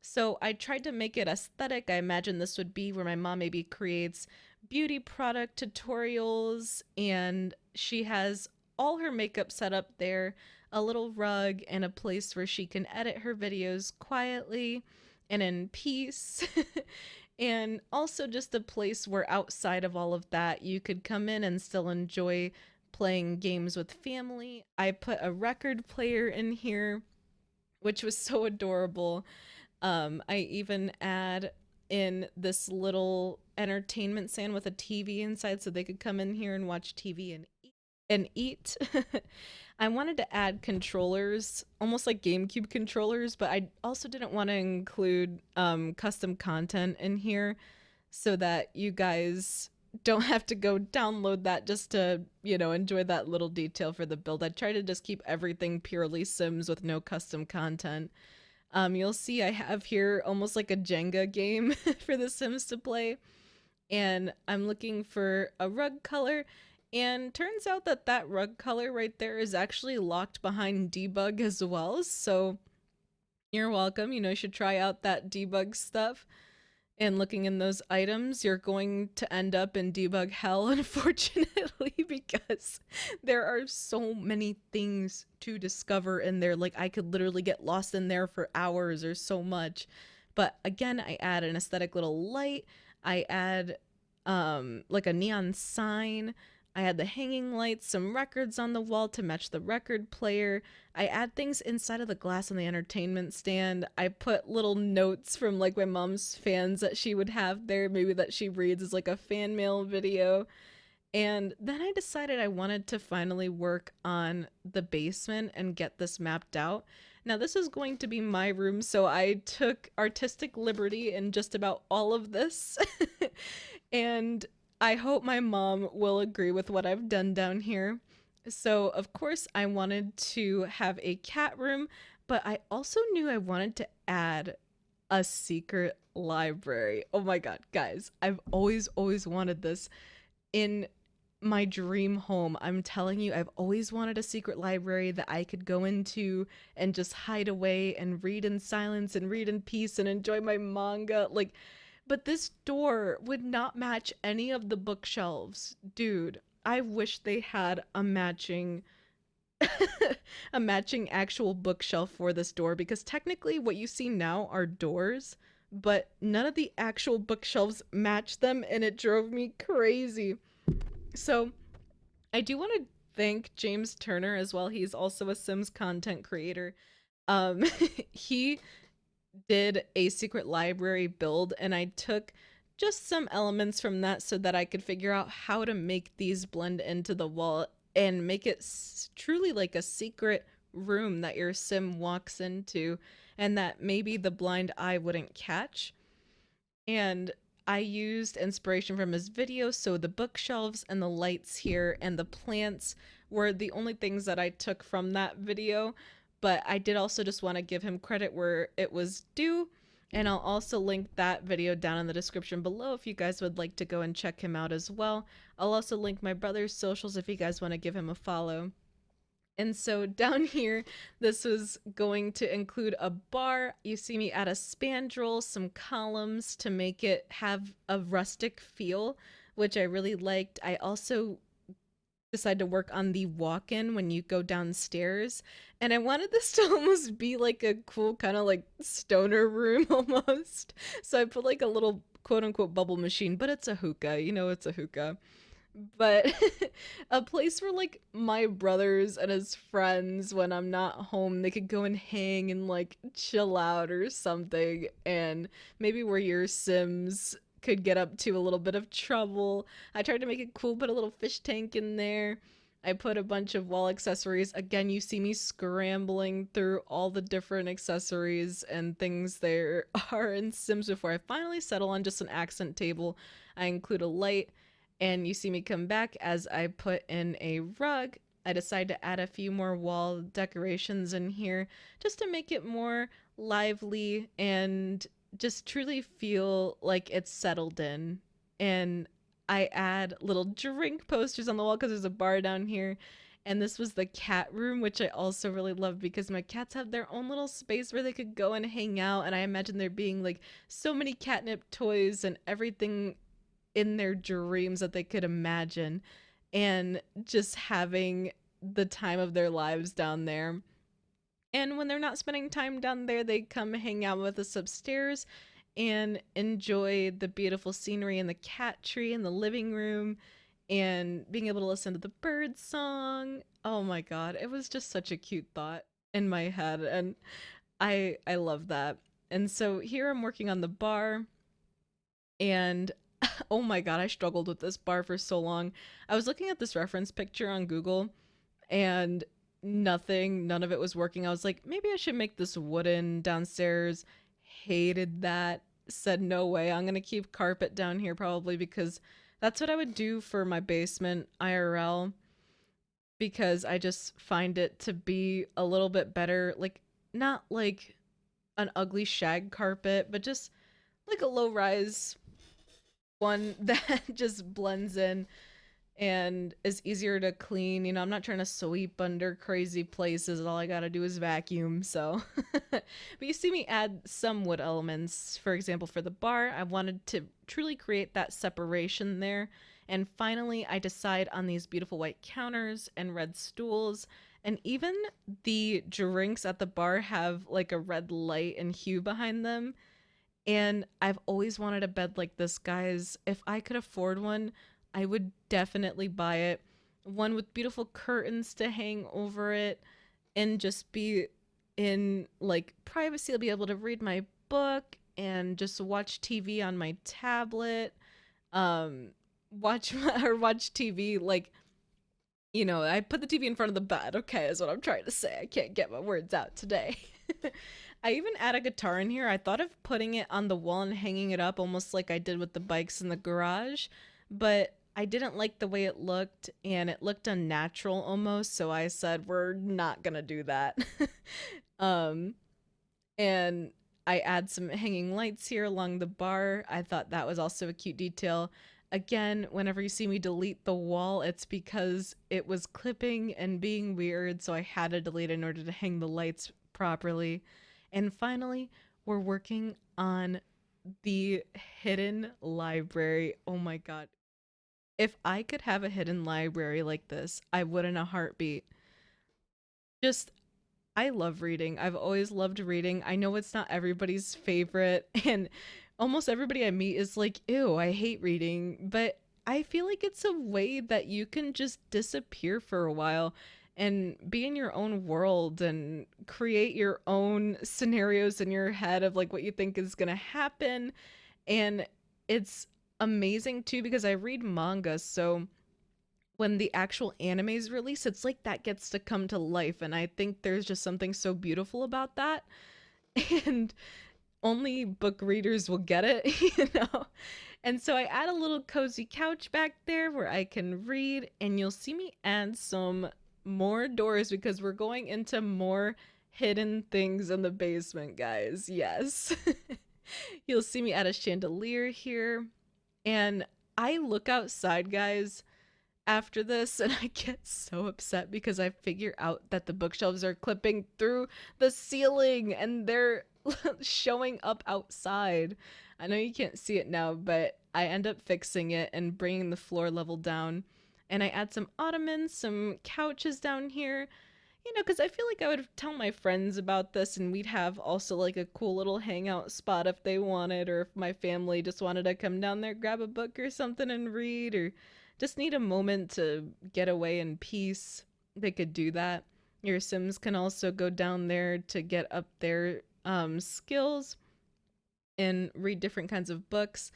So I tried to make it aesthetic. I imagine this would be where my mom maybe creates beauty product tutorials, and she has all her makeup set up there, a little rug, and a place where she can edit her videos quietly and in peace. And also just a place where outside of all of that, you could come in and still enjoy playing games with family. I put a record player in here, which was so adorable. I even add in this little entertainment stand with a TV inside so they could come in here and watch TV and eat. I wanted to add controllers, almost like GameCube controllers, but I also didn't want to include custom content in here so that you guys don't have to go download that just to, enjoy that little detail for the build. I try to just keep everything purely Sims with no custom content. You'll see I have here almost like a Jenga game for the Sims to play. And I'm looking for a rug color. And turns out that that rug color right there is actually locked behind debug as well. So you're welcome. You should try out that debug stuff. And looking in those items, you're going to end up in debug hell, unfortunately, because there are so many things to discover in there. Like, I could literally get lost in there for hours or so much. But again, I add an aesthetic little light. I add like a neon sign. I add the hanging lights, some records on the wall to match the record player. I add things inside of the glass on the entertainment stand. I put little notes from like my mom's fans that she would have there, maybe that she reads as like a fan mail video. And then I decided I wanted to finally work on the basement and get this mapped out. Now, this is going to be my room, so I took artistic liberty in just about all of this. And I hope my mom will agree with what I've done down here. So, of course, I wanted to have a cat room, but I also knew I wanted to add a secret library. Oh my god, guys, I've always wanted this in my dream home. I'm telling you, I've always wanted a secret library that I could go into and just hide away and read in silence and read in peace and enjoy my manga. Like, but this door would not match any of the bookshelves. Dude, I wish they had a matching a matching actual bookshelf for this door, because technically what you see now are doors, but none of the actual bookshelves match them, and it drove me crazy. So I do want to thank James Turner as well. He's also a Sims content creator. Um, he did a secret library build, and I took just some elements from that so that I could figure out how to make these blend into the wall and make it truly like a secret room that your sim walks into and that maybe the blind eye wouldn't catch. And I used inspiration from his video, so the bookshelves and the lights here and the plants were the only things that I took from that video. But I did also just want to give him credit where it was due. And I'll also link that video down in the description below if you guys would like to go and check him out as well. I'll also link my brother's socials if you guys want to give him a follow. And so down here, this was going to include a bar. You see me add a spandrel, some columns to make it have a rustic feel, which I really liked. I also decided to work on the walk-in when you go downstairs, and I wanted this to almost be like a cool kind of like stoner room almost. So I put like a little quote-unquote bubble machine, but it's a hookah. It's a hookah. But a place where like my brothers and his friends, when I'm not home, they could go and hang and like chill out or something, and maybe where your Sims could get up to a little bit of trouble. I tried to make it cool, put a little fish tank in there. I put a bunch of wall accessories. Again, you see me scrambling through all the different accessories and things there are in Sims before I finally settle on just an accent table. I include a light, and you see me come back as I put in a rug. I decided to add a few more wall decorations in here just to make it more lively and just truly feel like it's settled in. And I add little drink posters on the wall because there's a bar down here. And this was the cat room, which I also really love because my cats have their own little space where they could go and hang out. And I imagine there being like so many catnip toys and everything in their dreams that they could imagine, and just having the time of their lives down there. And when they're not spending time down there, they come hang out with us upstairs and enjoy the beautiful scenery in the cat tree in the living room and being able to listen to the bird song. Oh my god, it was just such a cute thought in my head, and I love that. And so here I'm working on the bar, and oh my god, I struggled with this bar for so long. I was looking at this reference picture on Google, and none of it was working. I was like, maybe I should make this wooden downstairs. Hated that. Said no way. I'm gonna keep carpet down here probably because that's what I would do for my basement IRL, because I just find it to be a little bit better. Like, not like an ugly shag carpet, but just like a low rise one that just blends in and is easier to clean. You know, I'm not trying to sweep under crazy places. All I gotta do is vacuum. So, but you see me add some wood elements. For example, for the bar, I wanted to truly create that separation there. And finally, I decide on these beautiful white counters and red stools. And even the drinks at the bar have like a red light and hue behind them. And I've always wanted a bed like this, guys. If I could afford one, I would definitely buy it. One with beautiful curtains to hang over it and just be in like privacy. I'll be able to read my book and just watch TV on my tablet. Um watch TV like, you know, I put the TV in front of the bed. Okay, is what I'm trying to say. I can't get my words out today. I even add a guitar in here. I thought of putting it on the wall and hanging it up almost like I did with the bikes in the garage, but I didn't like the way it looked and it looked unnatural almost, so I said we're not gonna do that. um and I add some hanging lights here along the bar. I thought that was also a cute detail. Again, whenever you see me delete the wall, it's because it was clipping and being weird, so I had to delete it in order to hang the lights properly. And finally, we're working on the hidden library. Oh my god. If I could have a hidden library like this, I would in a heartbeat. Just, I love reading. I've always loved reading. I know it's not everybody's favorite, and almost everybody I meet is like, ew, I hate reading. But I feel like it's a way that you can just disappear for a while and be in your own world and create your own scenarios in your head of like what you think is going to happen. And it's amazing too because I read manga, so when the actual anime is released, it's like that gets to come to life. And I think there's just something so beautiful about that. And only book readers will get it, you know? And so I add a little cozy couch back there where I can read, and you'll see me add some more doors because we're going into more hidden things in the basement, guys. Yes. You'll see me add a chandelier here. And I look outside, guys, after this, and I get so upset because I figure out that the bookshelves are clipping through the ceiling and they're showing up outside. I know you can't see it now, but I end up fixing it and bringing the floor level down. And I add some ottomans, some couches down here, you know, because I feel like I would tell my friends about this and we'd have also like a cool little hangout spot if they wanted, or if my family just wanted to come down there, grab a book or something and read, or just need a moment to get away in peace. They could do that. Your Sims can also go down there to get up their skills and read different kinds of books.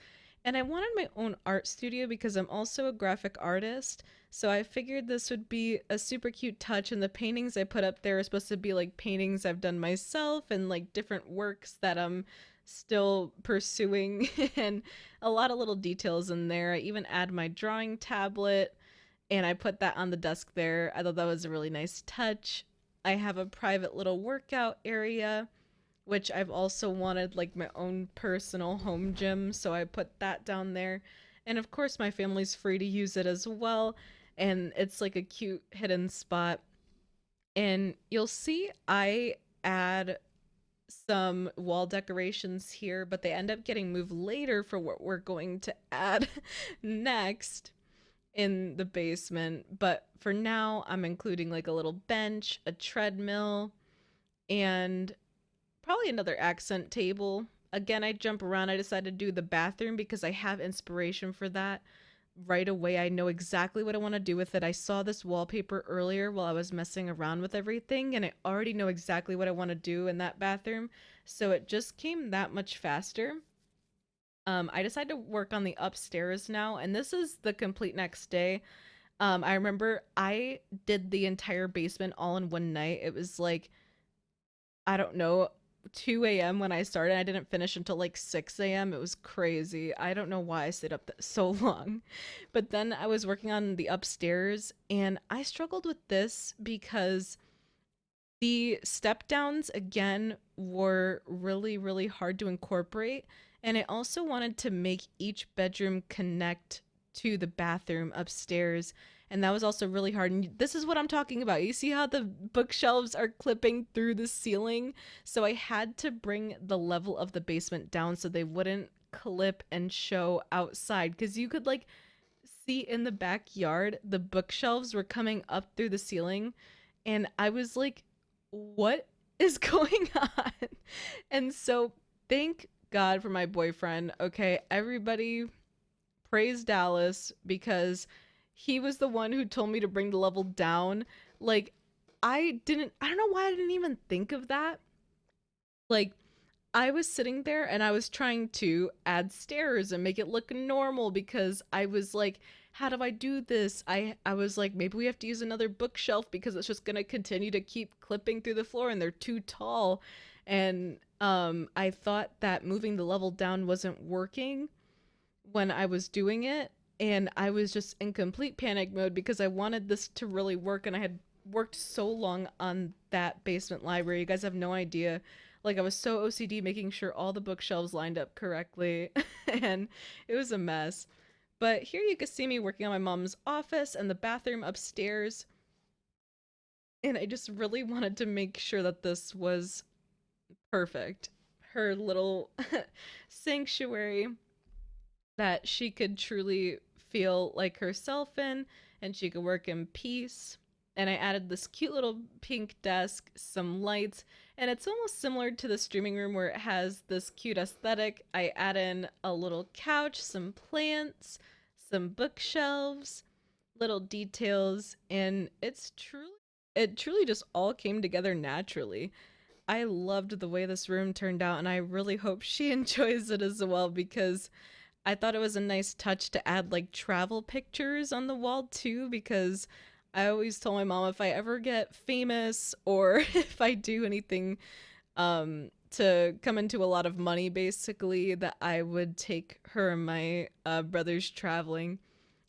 And I wanted my own art studio because I'm also a graphic artist. So I figured this would be a super cute touch. And the paintings I put up there are supposed to be like paintings I've done myself and like different works that I'm still pursuing and a lot of little details in there. I even add my drawing tablet and I put that on the desk there. I thought that was a really nice touch. I have a private little workout area, which I've also wanted like my own personal home gym, so I put that down there. And of course, my family's free to use it as well, and it's like a cute hidden spot. And you'll see I add some wall decorations here, but they end up getting moved later for what we're going to add next in the basement. But for now, I'm including like a little bench, a treadmill, and probably another accent table. Again, I jump around. I decided to do the bathroom because I have inspiration for that right away. I know exactly what I want to do with it. I saw this wallpaper earlier while I was messing around with everything, and I already know exactly what I want to do in that bathroom. So it just came that much faster. I decided to work on the upstairs now, and this is the complete next day. I remember I did the entire basement all in one night. It was like, I don't know, 2 a.m. when I started. I didn't finish until like 6 a.m. It was crazy. I don't know why I stayed up so long. But then I was working on the upstairs, and I struggled with this because the step downs again were really, really hard to incorporate. And I also wanted to make each bedroom connect to the bathroom upstairs. And that was also really hard. And this is what I'm talking about. You see how the bookshelves are clipping through the ceiling? So I had to bring the level of the basement down so they wouldn't clip and show outside. Because you could like see in the backyard, the bookshelves were coming up through the ceiling. And I was like, what is going on? And so thank God for my boyfriend. Okay, everybody praise Dallas because he was the one who told me to bring the level down. Like, I don't know why I didn't even think of that. Like, I was sitting there and I was trying to add stairs and make it look normal because I was like, how do I do this? I was like, maybe we have to use another bookshelf because it's just going to continue to keep clipping through the floor and they're too tall. And I thought that moving the level down wasn't working when I was doing it, and I was just in complete panic mode because I wanted this to really work, and I had worked so long on that basement library. You guys have no idea. Like, I was so OCD making sure all the bookshelves lined up correctly, and it was a mess. But here you can see me working on my mom's office and the bathroom upstairs, and I just really wanted to make sure that this was perfect. Her little sanctuary that she could truly feel like herself in, and she could work in peace. And I added this cute little pink desk, some lights, and it's almost similar to the streaming room where it has this cute aesthetic. I add in a little couch, some plants, some bookshelves, little details, and it truly just all came together naturally. I loved the way this room turned out, and I really hope she enjoys it as well because I thought it was a nice touch to add like travel pictures on the wall too, because I always told my mom if I ever get famous or if I do anything to come into a lot of money basically that I would take her and my brothers traveling.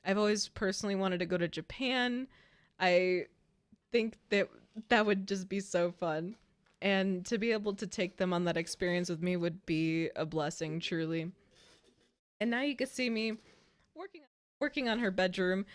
I've always personally wanted to go to Japan. I think that that would just be so fun. And to be able to take them on that experience with me would be a blessing truly. And now you can see me working working on her bedroom,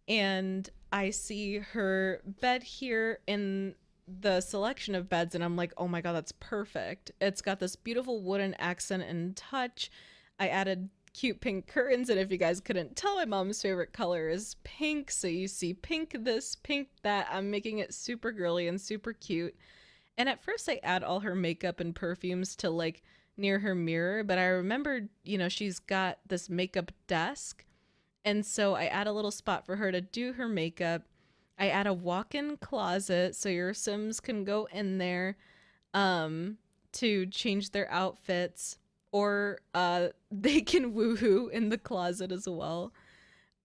and I see her bed here in the selection of beds, and I'm like, "Oh my god, that's perfect." It's got this beautiful wooden accent and touch. I added cute pink curtains, and if you guys couldn't tell, my mom's favorite color is pink, so you see pink this, pink that. I'm making it super girly and super cute. And at first, I add all her makeup and perfumes to like near her mirror, but I remembered, she's got this makeup desk. And so I add a little spot for her to do her makeup. I add a walk in closet so your Sims can go in there to change their outfits, or they can woohoo in the closet as well.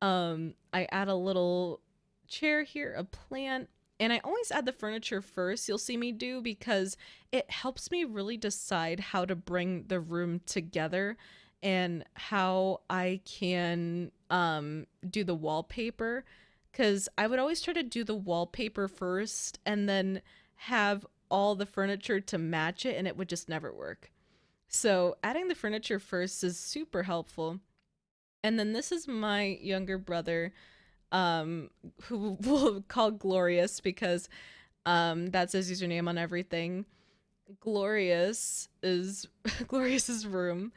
I add a little chair here, a plant, and I always add the furniture first. You'll see me do because it helps me really decide how to bring the room together and how I can do the wallpaper. because I would always try to do the wallpaper first and then have all the furniture to match it, and it would just never work. So adding the furniture first is super helpful. And then this is my younger brother, who we'll call Glorious because that's his username on everything. Glorious is Glorious's room.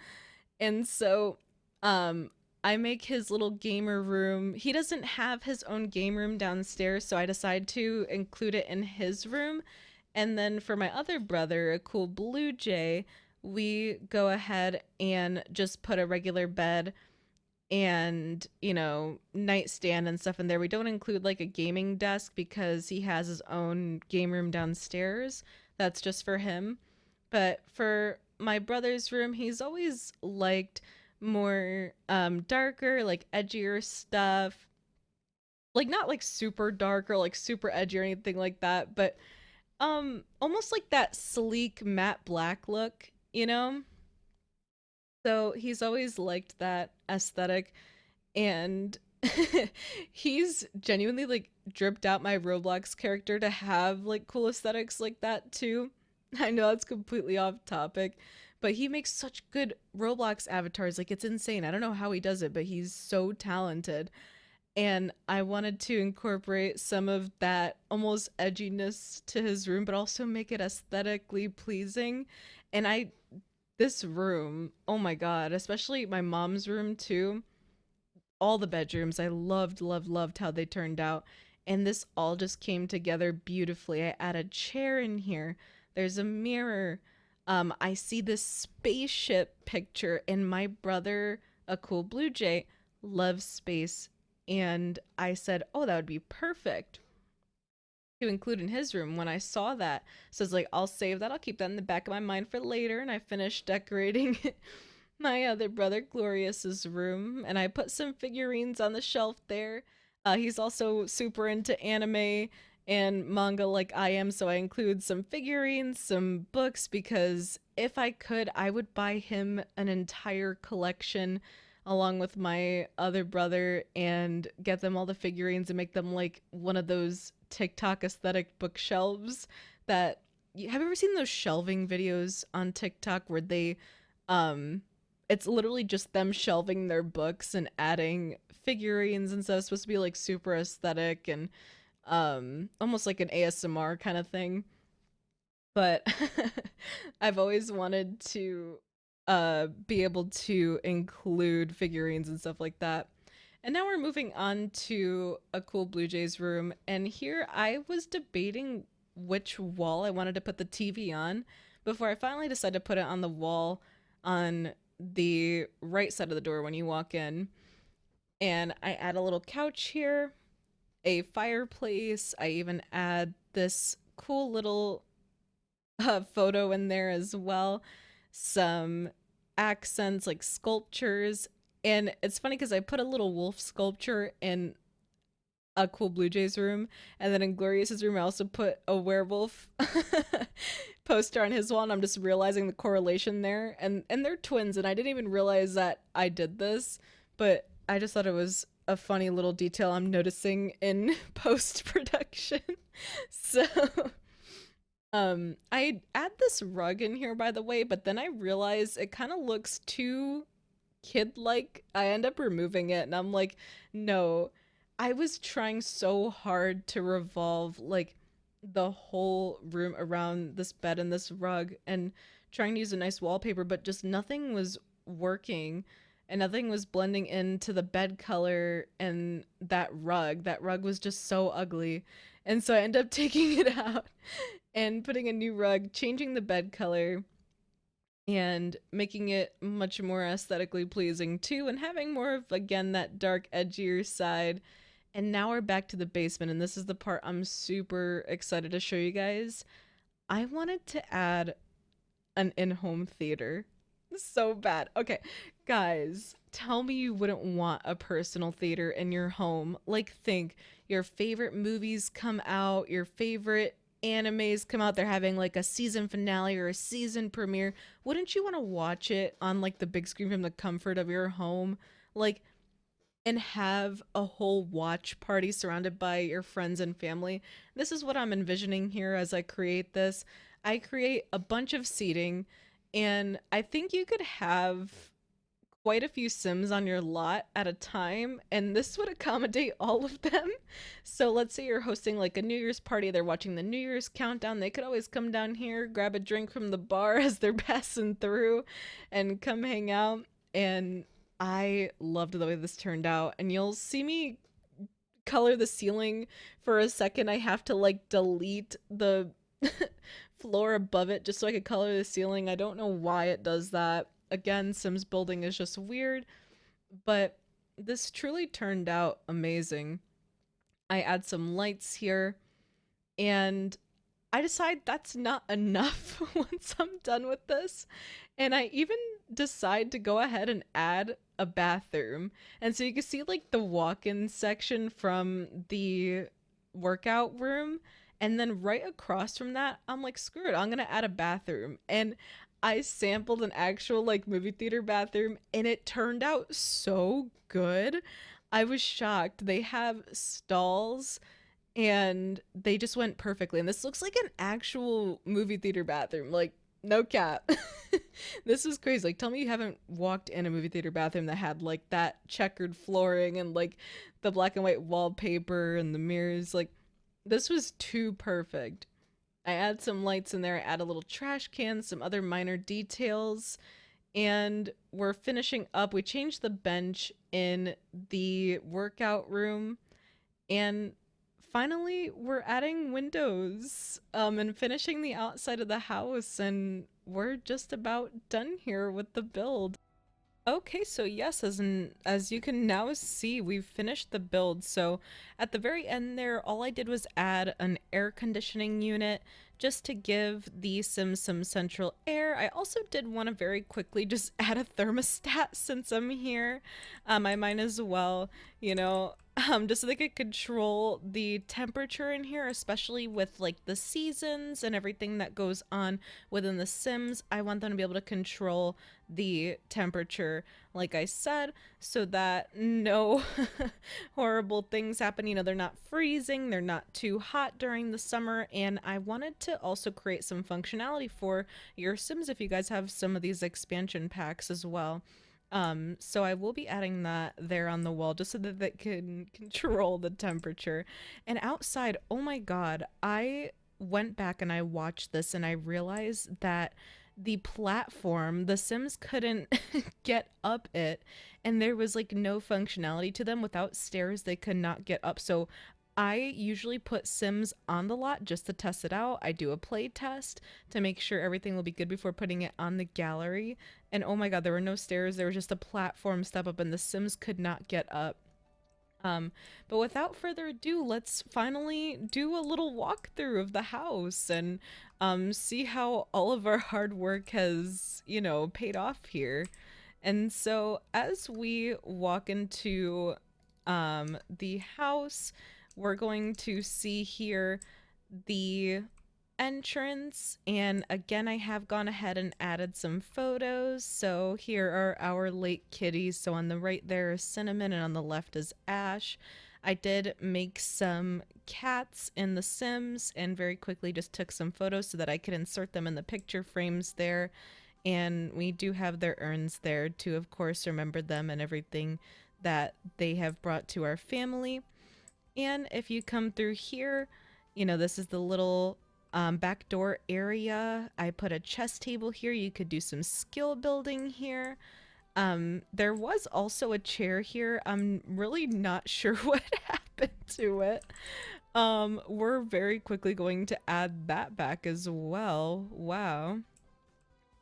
And so I make his little gamer room. He doesn't have his own game room downstairs, so I decide to include it in his room. And then for my other brother, a cool blue jay, we go ahead and just put a regular bed and, nightstand and stuff in there. We don't include like a gaming desk because he has his own game room downstairs. That's just for him. But for my brother's room, he's always liked more darker, like edgier stuff. Like not like super dark or like super edgy or anything like that, but almost like that sleek matte black look, you know? So he's always liked that aesthetic, and he's genuinely like dripped out my Roblox character to have like cool aesthetics like that too. I know it's completely off topic, but he makes such good Roblox avatars. Like it's insane. I don't know how he does it, but he's so talented. And I wanted to incorporate some of that almost edginess to his room, but also make it aesthetically pleasing. And this room, oh my god, especially my mom's room too, all the bedrooms, I loved, loved, loved how they turned out. And this all just came together beautifully. I add a chair in here, there's a mirror. I see this spaceship picture, and my brother, a cool blue jay, loves space. And I said, oh, that would be perfect to include in his room when I saw that. So it's like, I'll save that. I'll keep that in the back of my mind for later. And I finished decorating my other brother Glorious's room, and I put some figurines on the shelf there. He's also super into anime and manga like I am, so I include some figurines, some books, because if I could, I would buy him an entire collection along with my other brother and get them all the figurines and make them like one of those TikTok aesthetic bookshelves that have you ever seen those shelving videos on TikTok where they um it's literally just them shelving their books and adding figurines and stuff. It's supposed to be like super aesthetic and almost like an ASMR kind of thing. But I've always wanted to be able to include figurines and stuff like that. And now we're moving on to a cool Blue Jays room, and here I was debating which wall I wanted to put the TV on before I finally decided to put it on the wall on the right side of the door when you walk in. And I add a little couch here, a fireplace. I even add this cool little photo in there as well. Some accents like sculptures. And it's funny because I put a little wolf sculpture in a cool Blue Jays room, and then in Glorious's room I also put a werewolf poster on his wall, and I'm just realizing the correlation there. And they're twins, and I didn't even realize that I did this, but I just thought it was a funny little detail I'm noticing in post production. So I add this rug in here by the way, but then I realize it kind of looks too kid like. I end up removing it, and I'm like, no, I was trying so hard to revolve like the whole room around this bed and this rug and trying to use a nice wallpaper, but just nothing was working and nothing was blending into the bed color and that rug. That rug was just so ugly. And so I ended up taking it out and putting a new rug, changing the bed color, and making it much more aesthetically pleasing too, and having more of again that dark edgier side. And now we're back to the basement, and this is the part I'm super excited to show you guys. I wanted to add an in-home theater so bad. Okay, guys, tell me you wouldn't want a personal theater in your home. Like, think your favorite movies come out, your favorite animes come out, they're having like a season finale or a season premiere. Wouldn't you want to watch it on like the big screen from the comfort of your home? Like, and have a whole watch party surrounded by your friends and family. This is what I'm envisioning here as I create this. I create a bunch of seating, and I think you could have quite a few Sims on your lot at a time, and this would accommodate all of them. So let's say you're hosting like a New Year's party, they're watching the New Year's countdown, they could always come down here, grab a drink from the bar as they're passing through, and come hang out. And I loved the way this turned out, and you'll see me color the ceiling for a second. I have to like delete the floor above it just so I could color the ceiling. I don't know why it does that. Again, Sims building is just weird, but this truly turned out amazing. I add some lights here, and I decide that's not enough once I'm done with this. And I even decide to go ahead and add a bathroom. And so you can see like the walk-in section from the workout room. And then right across from that, I'm like, screw it, I'm gonna add a bathroom. And I sampled an actual like movie theater bathroom, and it turned out so good. I was shocked. They have stalls, and they just went perfectly. And this looks like an actual movie theater bathroom. Like, no cap. This is crazy. Like, tell me you haven't walked in a movie theater bathroom that had like that checkered flooring and like the black and white wallpaper and the mirrors. Like, this was too perfect. I add some lights in there, I add a little trash can, some other minor details, and we're finishing up. We changed the bench in the workout room, and finally we're adding windows and finishing the outside of the house, and we're just about done here with the build. Okay, so yes, as you can now see, we've finished the build. So at the very end there, all I did was add an air conditioning unit just to give the Sims some central air. I also did want to very quickly just add a thermostat since I'm here. I might as well, just so they could control the temperature in here, especially with like the seasons and everything that goes on within the Sims. I want them to be able to control the temperature, like I said, so that no horrible things happen. They're not freezing, they're not too hot during the summer. And I wanted to also create some functionality for your Sims if you guys have some of these expansion packs as well. So I will be adding that there on the wall just so that they can control the temperature. And outside, oh my god, I went back and I watched this and I realized that the platform, the Sims couldn't get up it, and there was like no functionality to them. Without stairs, they could not get up. So I usually put Sims on the lot just to test it out. I do a play test to make sure everything will be good before putting it on the gallery. And oh my god, there were no stairs. There was just a platform step up, and the Sims could not get up. But without further ado, let's finally do a little walkthrough of the house and see how all of our hard work has, paid off here. And so as we walk into the house, we're going to see here the entrance, and again I have gone ahead and added some photos. So here are our late kitties. So on the right there is Cinnamon and on the left is Ash. I did make some cats in the Sims and very quickly just took some photos so that I could insert them in the picture frames there. And we do have their urns there to, of course, remember them and everything that they have brought to our family. And if you come through here, this is the little back door area. I put a chess table here. You could do some skill building here. There was also a chair here. I'm really not sure what happened to it. We're very quickly going to add that back as well. Wow.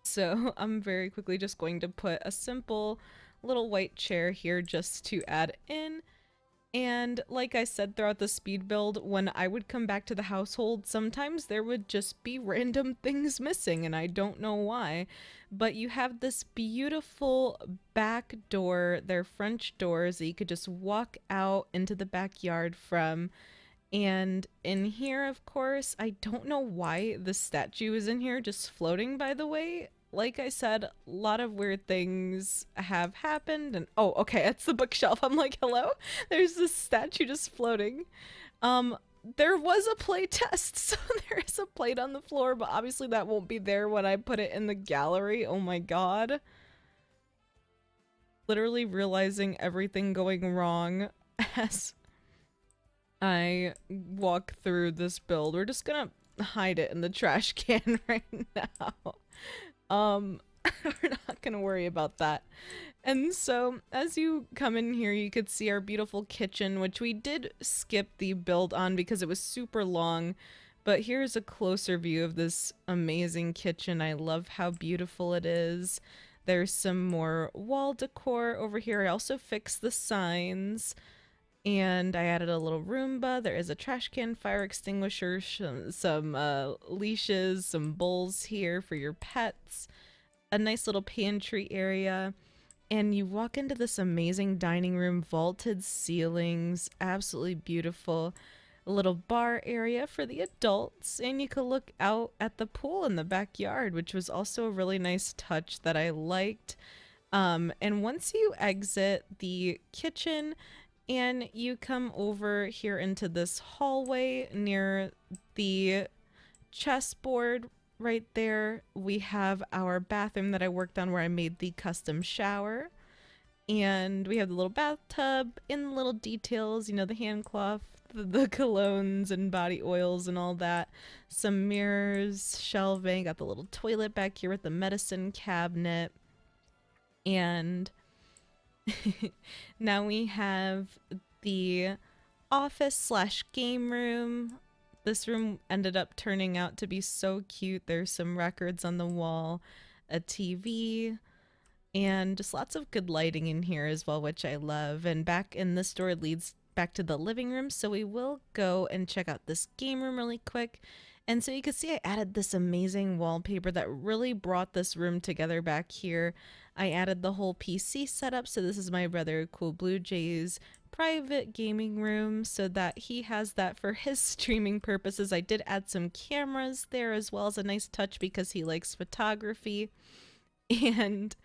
So I'm very quickly just going to put a simple little white chair here just to add in. And like I said, throughout the speed build, when I would come back to the household, sometimes there would just be random things missing, and I don't know why. But you have this beautiful back door. They're French doors that you could just walk out into the backyard from. And in here, of course, I don't know why the statue is in here just floating, by the way. like I said, a lot of weird things have happened. And oh, okay, it's the bookshelf. I'm like, hello? There's this statue just floating. Um, there was a play test, so there is a plate on the floor, but obviously that won't be there when I put it in the gallery. Oh my god. Literally realizing everything going wrong as I walk through this build. We're just gonna hide it in the trash can right now. We're not gonna worry about that. And so, as you come in here, you could see our beautiful kitchen, which we did skip the build on because it was super long. But here's a closer view of this amazing kitchen. I love how beautiful it is. There's some more wall decor over here. I also fixed the signs. And I added a little Roomba. There is a trash can, fire extinguisher, some leashes, some bowls here for your pets, a nice little pantry area. And you walk into this amazing dining room, vaulted ceilings, absolutely beautiful. A little bar area for the adults, and you could look out at the pool in the backyard, which was also a really nice touch that I liked. And once you exit the kitchen, and you come over here into this hallway near the chessboard right there, we have our bathroom that I worked on where I made the custom shower. And we have the little bathtub in the little details, you know, the hand cloth, the colognes and body oils and all that. Some mirrors, shelving, got the little toilet back here with the medicine cabinet. And now we have the office slash game room. This room ended up turning out to be so cute. There's some records on the wall, a TV, and just lots of good lighting in here as well, which I love. And back in this door leads back to the living room, so we will go and check out this game room really quick. And so you can see I added this amazing wallpaper that really brought this room together back here. I added the whole PC setup, so this is my brother Cool Blue Jay's private gaming room so that he has that for his streaming purposes. I did add some cameras there as well as a nice touch because he likes photography. And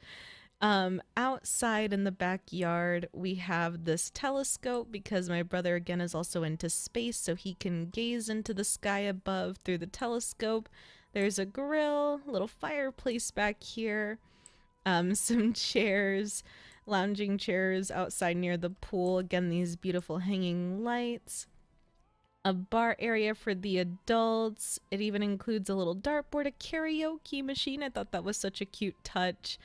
outside in the backyard, we have this telescope because my brother again is also into space, so he can gaze into the sky above through the telescope. There's a grill, little fireplace back here, some chairs, lounging chairs outside near the pool. Again, these beautiful hanging lights. A bar area for the adults. It even includes a little dartboard, a karaoke machine. I thought that was such a cute touch.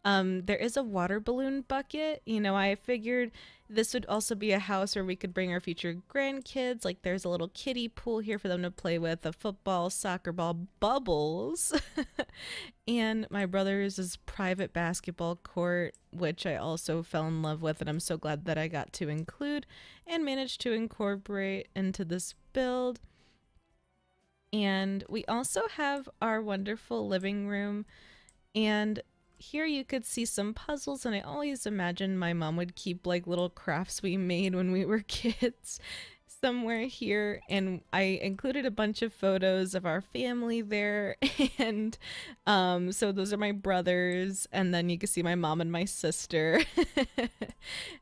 There is a water balloon bucket. You know, I figured this would also be a house where we could bring our future grandkids. Like there's a little kiddie pool here for them to play with, a football, soccer ball, bubbles, and my brother's private basketball court, which I also fell in love with, and I'm so glad that I got to include and managed to incorporate into this build. And we also have our wonderful living room, and here you could see some puzzles, and I always imagined my mom would keep like little crafts we made when we were kids somewhere here, and I included a bunch of photos of our family there. And so those are my brothers, and then you can see my mom and my sister.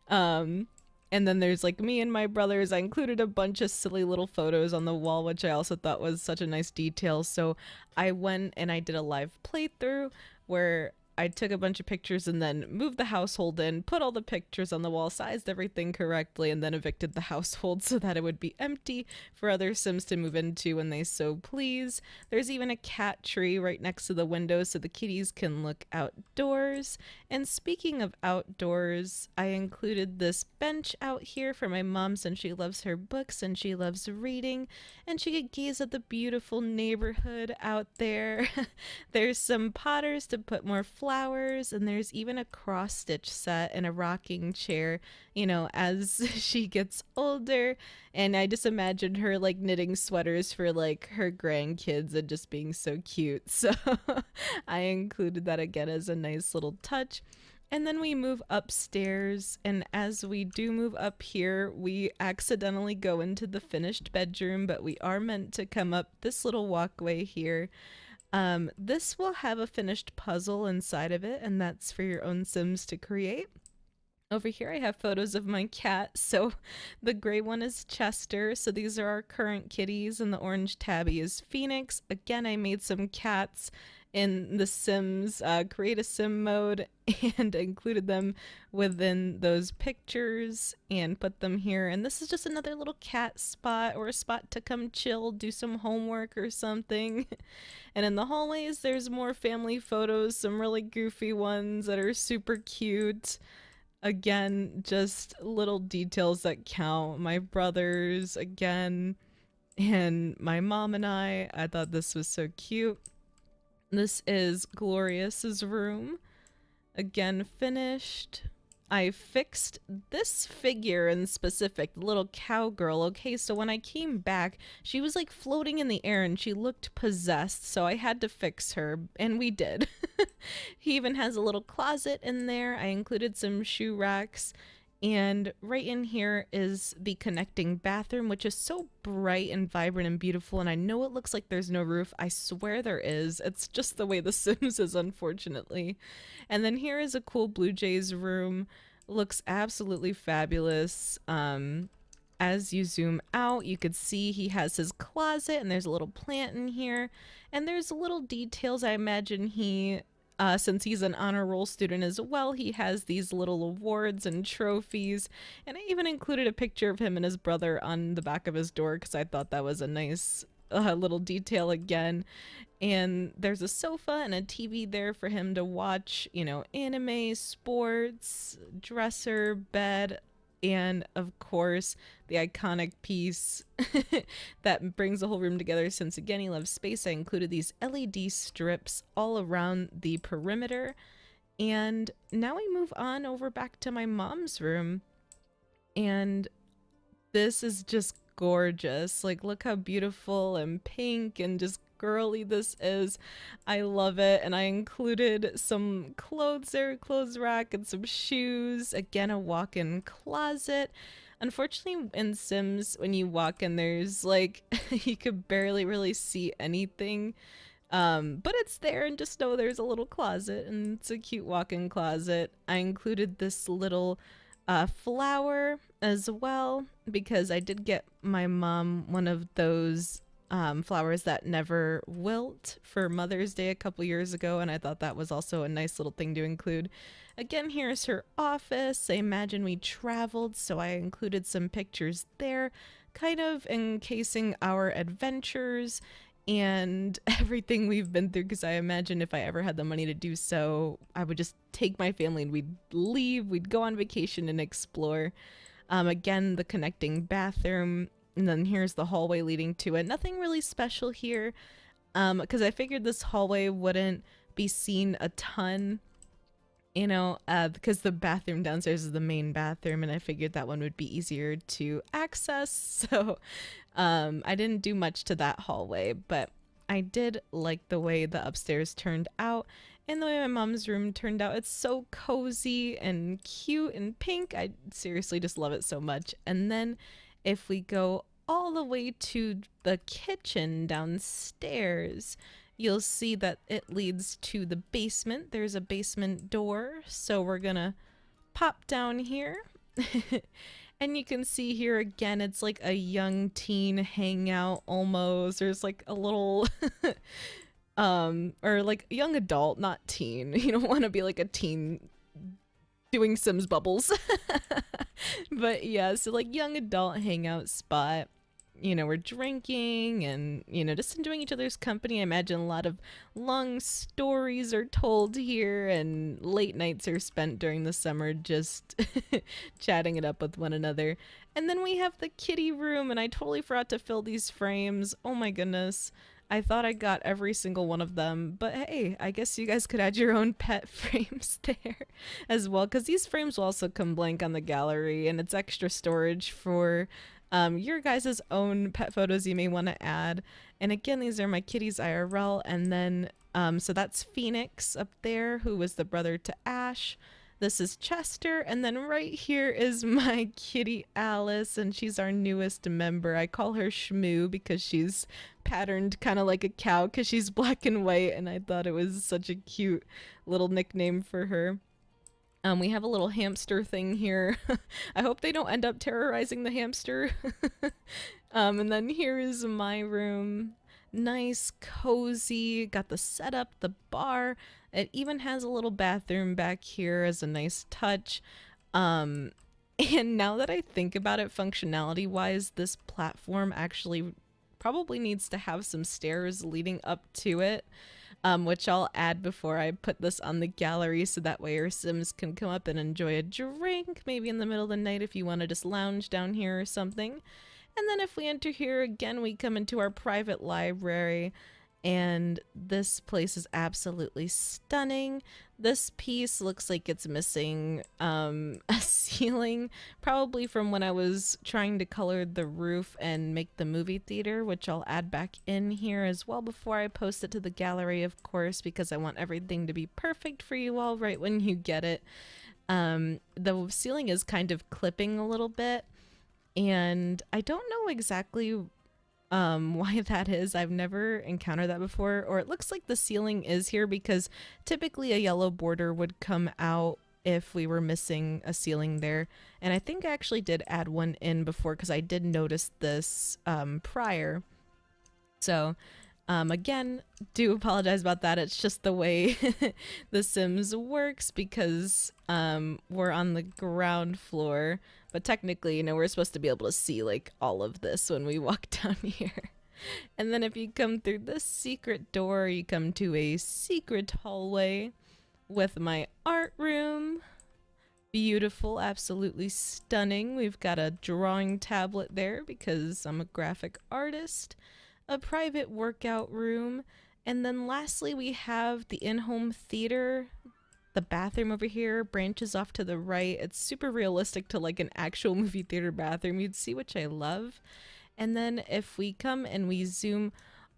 And then there's like me and my brothers. I included a bunch of silly little photos on the wall, which I also thought was such a nice detail. So I went and I did a live playthrough where I took a bunch of pictures and then moved the household in, put all the pictures on the wall, sized everything correctly, and then evicted the household so that it would be empty for other Sims to move into when they so please. There's even a cat tree right next to the window so the kitties can look outdoors. And speaking of outdoors, I included this bench out here for my mom since she loves her books and she loves reading, and she could gaze at the beautiful neighborhood out there. There's some potters to put more flowers, and there's even a cross stitch set and a rocking chair, you know, as she gets older. And I just imagined her like knitting sweaters for like her grandkids and just being so cute. So I included that again as a nice little touch. And then we move upstairs, and as we do move up here, we accidentally go into the finished bedroom, but we are meant to come up this little walkway here. This will have a finished puzzle inside of it, and that's for your own Sims to create. Over here, I have photos of my cat. So the gray one is Chester. So these are our current kitties, and the orange tabby is Phoenix. Again, I made some cats in the Sims create a sim mode and included them within those pictures and put them here. And this is just another little cat spot or a spot to come chill, do some homework or something. And in the hallways, there's more family photos, some really goofy ones that are super cute. Again, just little details that count. My brothers, again, and my mom and I thought this was so cute. This is Glorious's room. Again, finished. I fixed this figure in specific, the little cowgirl. Okay, so when I came back, she was like floating in the air and she looked possessed, so I had to fix her, and we did. He even has a little closet in there. I included some shoe racks. And right in here is the connecting bathroom, which is so bright and vibrant and beautiful. And I know it looks like there's no roof. I swear there is. It's just the way The Sims is, unfortunately. And then here is a cool Blue Jays room. Looks absolutely fabulous. As you zoom out, you could see he has his closet, and there's a little plant in here. And there's little details. I imagine he since he's an honor roll student as well, he has these little awards and trophies. And I even included a picture of him and his brother on the back of his door because I thought that was a nice little detail again. And there's a sofa and a TV there for him to watch, you know, anime, sports, dresser, bed, and of course the iconic piece that brings the whole room together. Since again he loves space, I included these LED strips all around the perimeter. And now we move on over back to my mom's room, and this is just gorgeous. Like, look how beautiful and pink and just girly this is. I love it. And I included some clothes there, clothes rack, and some shoes. Again, a walk-in closet. Unfortunately, in Sims, when you walk in, there's like you could barely really see anything. But it's there, and just know there's a little closet, and it's a cute walk-in closet. I included this little flower as well because I did get my mom one of those flowers that never wilt for Mother's Day a couple years ago, and I thought that was also a nice little thing to include. Again, here's her office. I imagine we traveled, so I included some pictures there, kind of encasing our adventures and everything we've been through, because I imagine if I ever had the money to do so, I would just take my family and we'd leave, we'd go on vacation and explore. Again, the connecting bathroom, and then here's the hallway leading to it. Nothing really special here, because I figured this hallway wouldn't be seen a ton, you know, because the bathroom downstairs is the main bathroom, and I figured that one would be easier to access. So I didn't do much to that hallway, but I did like the way the upstairs turned out and the way my mom's room turned out. It's so cozy and cute and pink. I seriously just love it so much. And then if we go all the way to the kitchen downstairs, you'll see that it leads to the basement. There's a basement door, so we're gonna pop down here. And you can see here again, it's like a young teen hangout almost. There's like a little or like young adult, not teen. You don't want to be like a teen doing Sims bubbles. But yeah, so like young adult hangout spot. You know, we're drinking and, you know, just enjoying each other's company. I imagine a lot of long stories are told here, and late nights are spent during the summer just chatting it up with one another. And then we have the kitty room, and I totally forgot to fill these frames. Oh my goodness. I thought I got every single one of them, but hey, I guess you guys could add your own pet frames there as well, because these frames will also come blank on the gallery, and it's extra storage for your guys' own pet photos you may want to add. And again, these are my kitties IRL. And then, so that's Phoenix up there, who was the brother to Ash. This is Chester, and then right here is my kitty Alice, and she's our newest member. I call her Shmoo because she's patterned kind of like a cow because she's black and white, and I thought it was such a cute little nickname for her. We have a little hamster thing here. I hope they don't end up terrorizing the hamster. And then here is my room. Nice, cozy, got the setup, the bar. It even has a little bathroom back here as a nice touch. And now that I think about it, functionality wise, this platform actually probably needs to have some stairs leading up to it. Which I'll add before I put this on the gallery so that way your Sims can come up and enjoy a drink, maybe in the middle of the night if you want to just lounge down here or something. And then if we enter here again, we come into our private library, and this place is absolutely stunning. This piece looks like it's missing a ceiling, probably from when I was trying to color the roof and make the movie theater, which I'll add back in here as well before I post it to the gallery, of course, because I want everything to be perfect for you all right when you get it. The ceiling is kind of clipping a little bit, and I don't know exactly why that is. I've never encountered that before, or it looks like the ceiling is here because typically a yellow border would come out if we were missing a ceiling there, and I think I actually did add one in before because I did notice this prior. So again, do apologize about that. It's just the way The Sims works because we're on the ground floor, but technically, you know, we're supposed to be able to see like all of this when we walk down here. And then if you come through this secret door, you come to a secret hallway with my art room. Beautiful, absolutely stunning. We've got a drawing tablet there because I'm a graphic artist. A private workout room, and then lastly we have the in-home theater. The bathroom over here branches off to the right. It's super realistic to like an actual movie theater bathroom you'd see, which I love. And then if we come and we zoom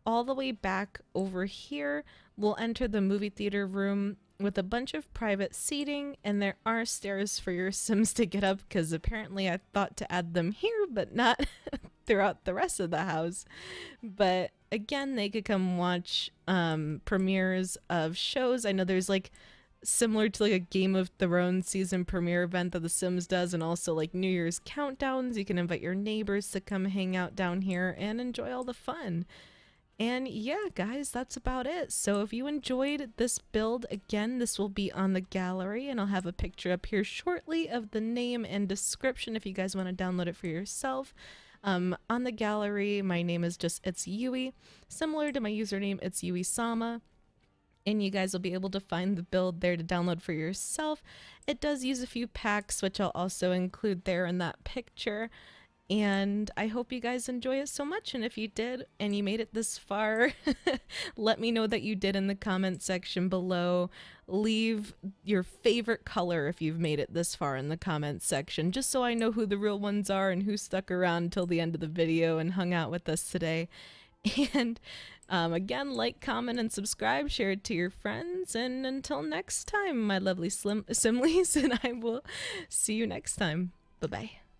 all the way back over here, we'll enter the movie theater room with a bunch of private seating, and there are stairs for your Sims to get up because apparently I thought to add them here but not throughout the rest of the house. But again, they could come watch premieres of shows. I know there's like similar to like a Game of Thrones season premiere event that The Sims does, and also like New Year's countdowns. You can invite your neighbors to come hang out down here and enjoy all the fun. And yeah, guys, that's about it. So if you enjoyed this build, again, this will be on the gallery, and I'll have a picture up here shortly of the name and description if you guys want to download it for yourself. On the gallery, my name is just It's Yui. Similar to my username, It's Yui Sama. And you guys will be able to find the build there to download for yourself. It does use a few packs, which I'll also include there in that picture. And I hope you guys enjoy it so much. And if you did and you made it this far, let me know that you did in the comment section below. Leave your favorite color if you've made it this far in the comment section, just so I know who the real ones are and who stuck around until the end of the video and hung out with us today. And again, like, comment, and subscribe, share it to your friends. And until next time, my lovely Simlies, and I will see you next time. Bye-bye.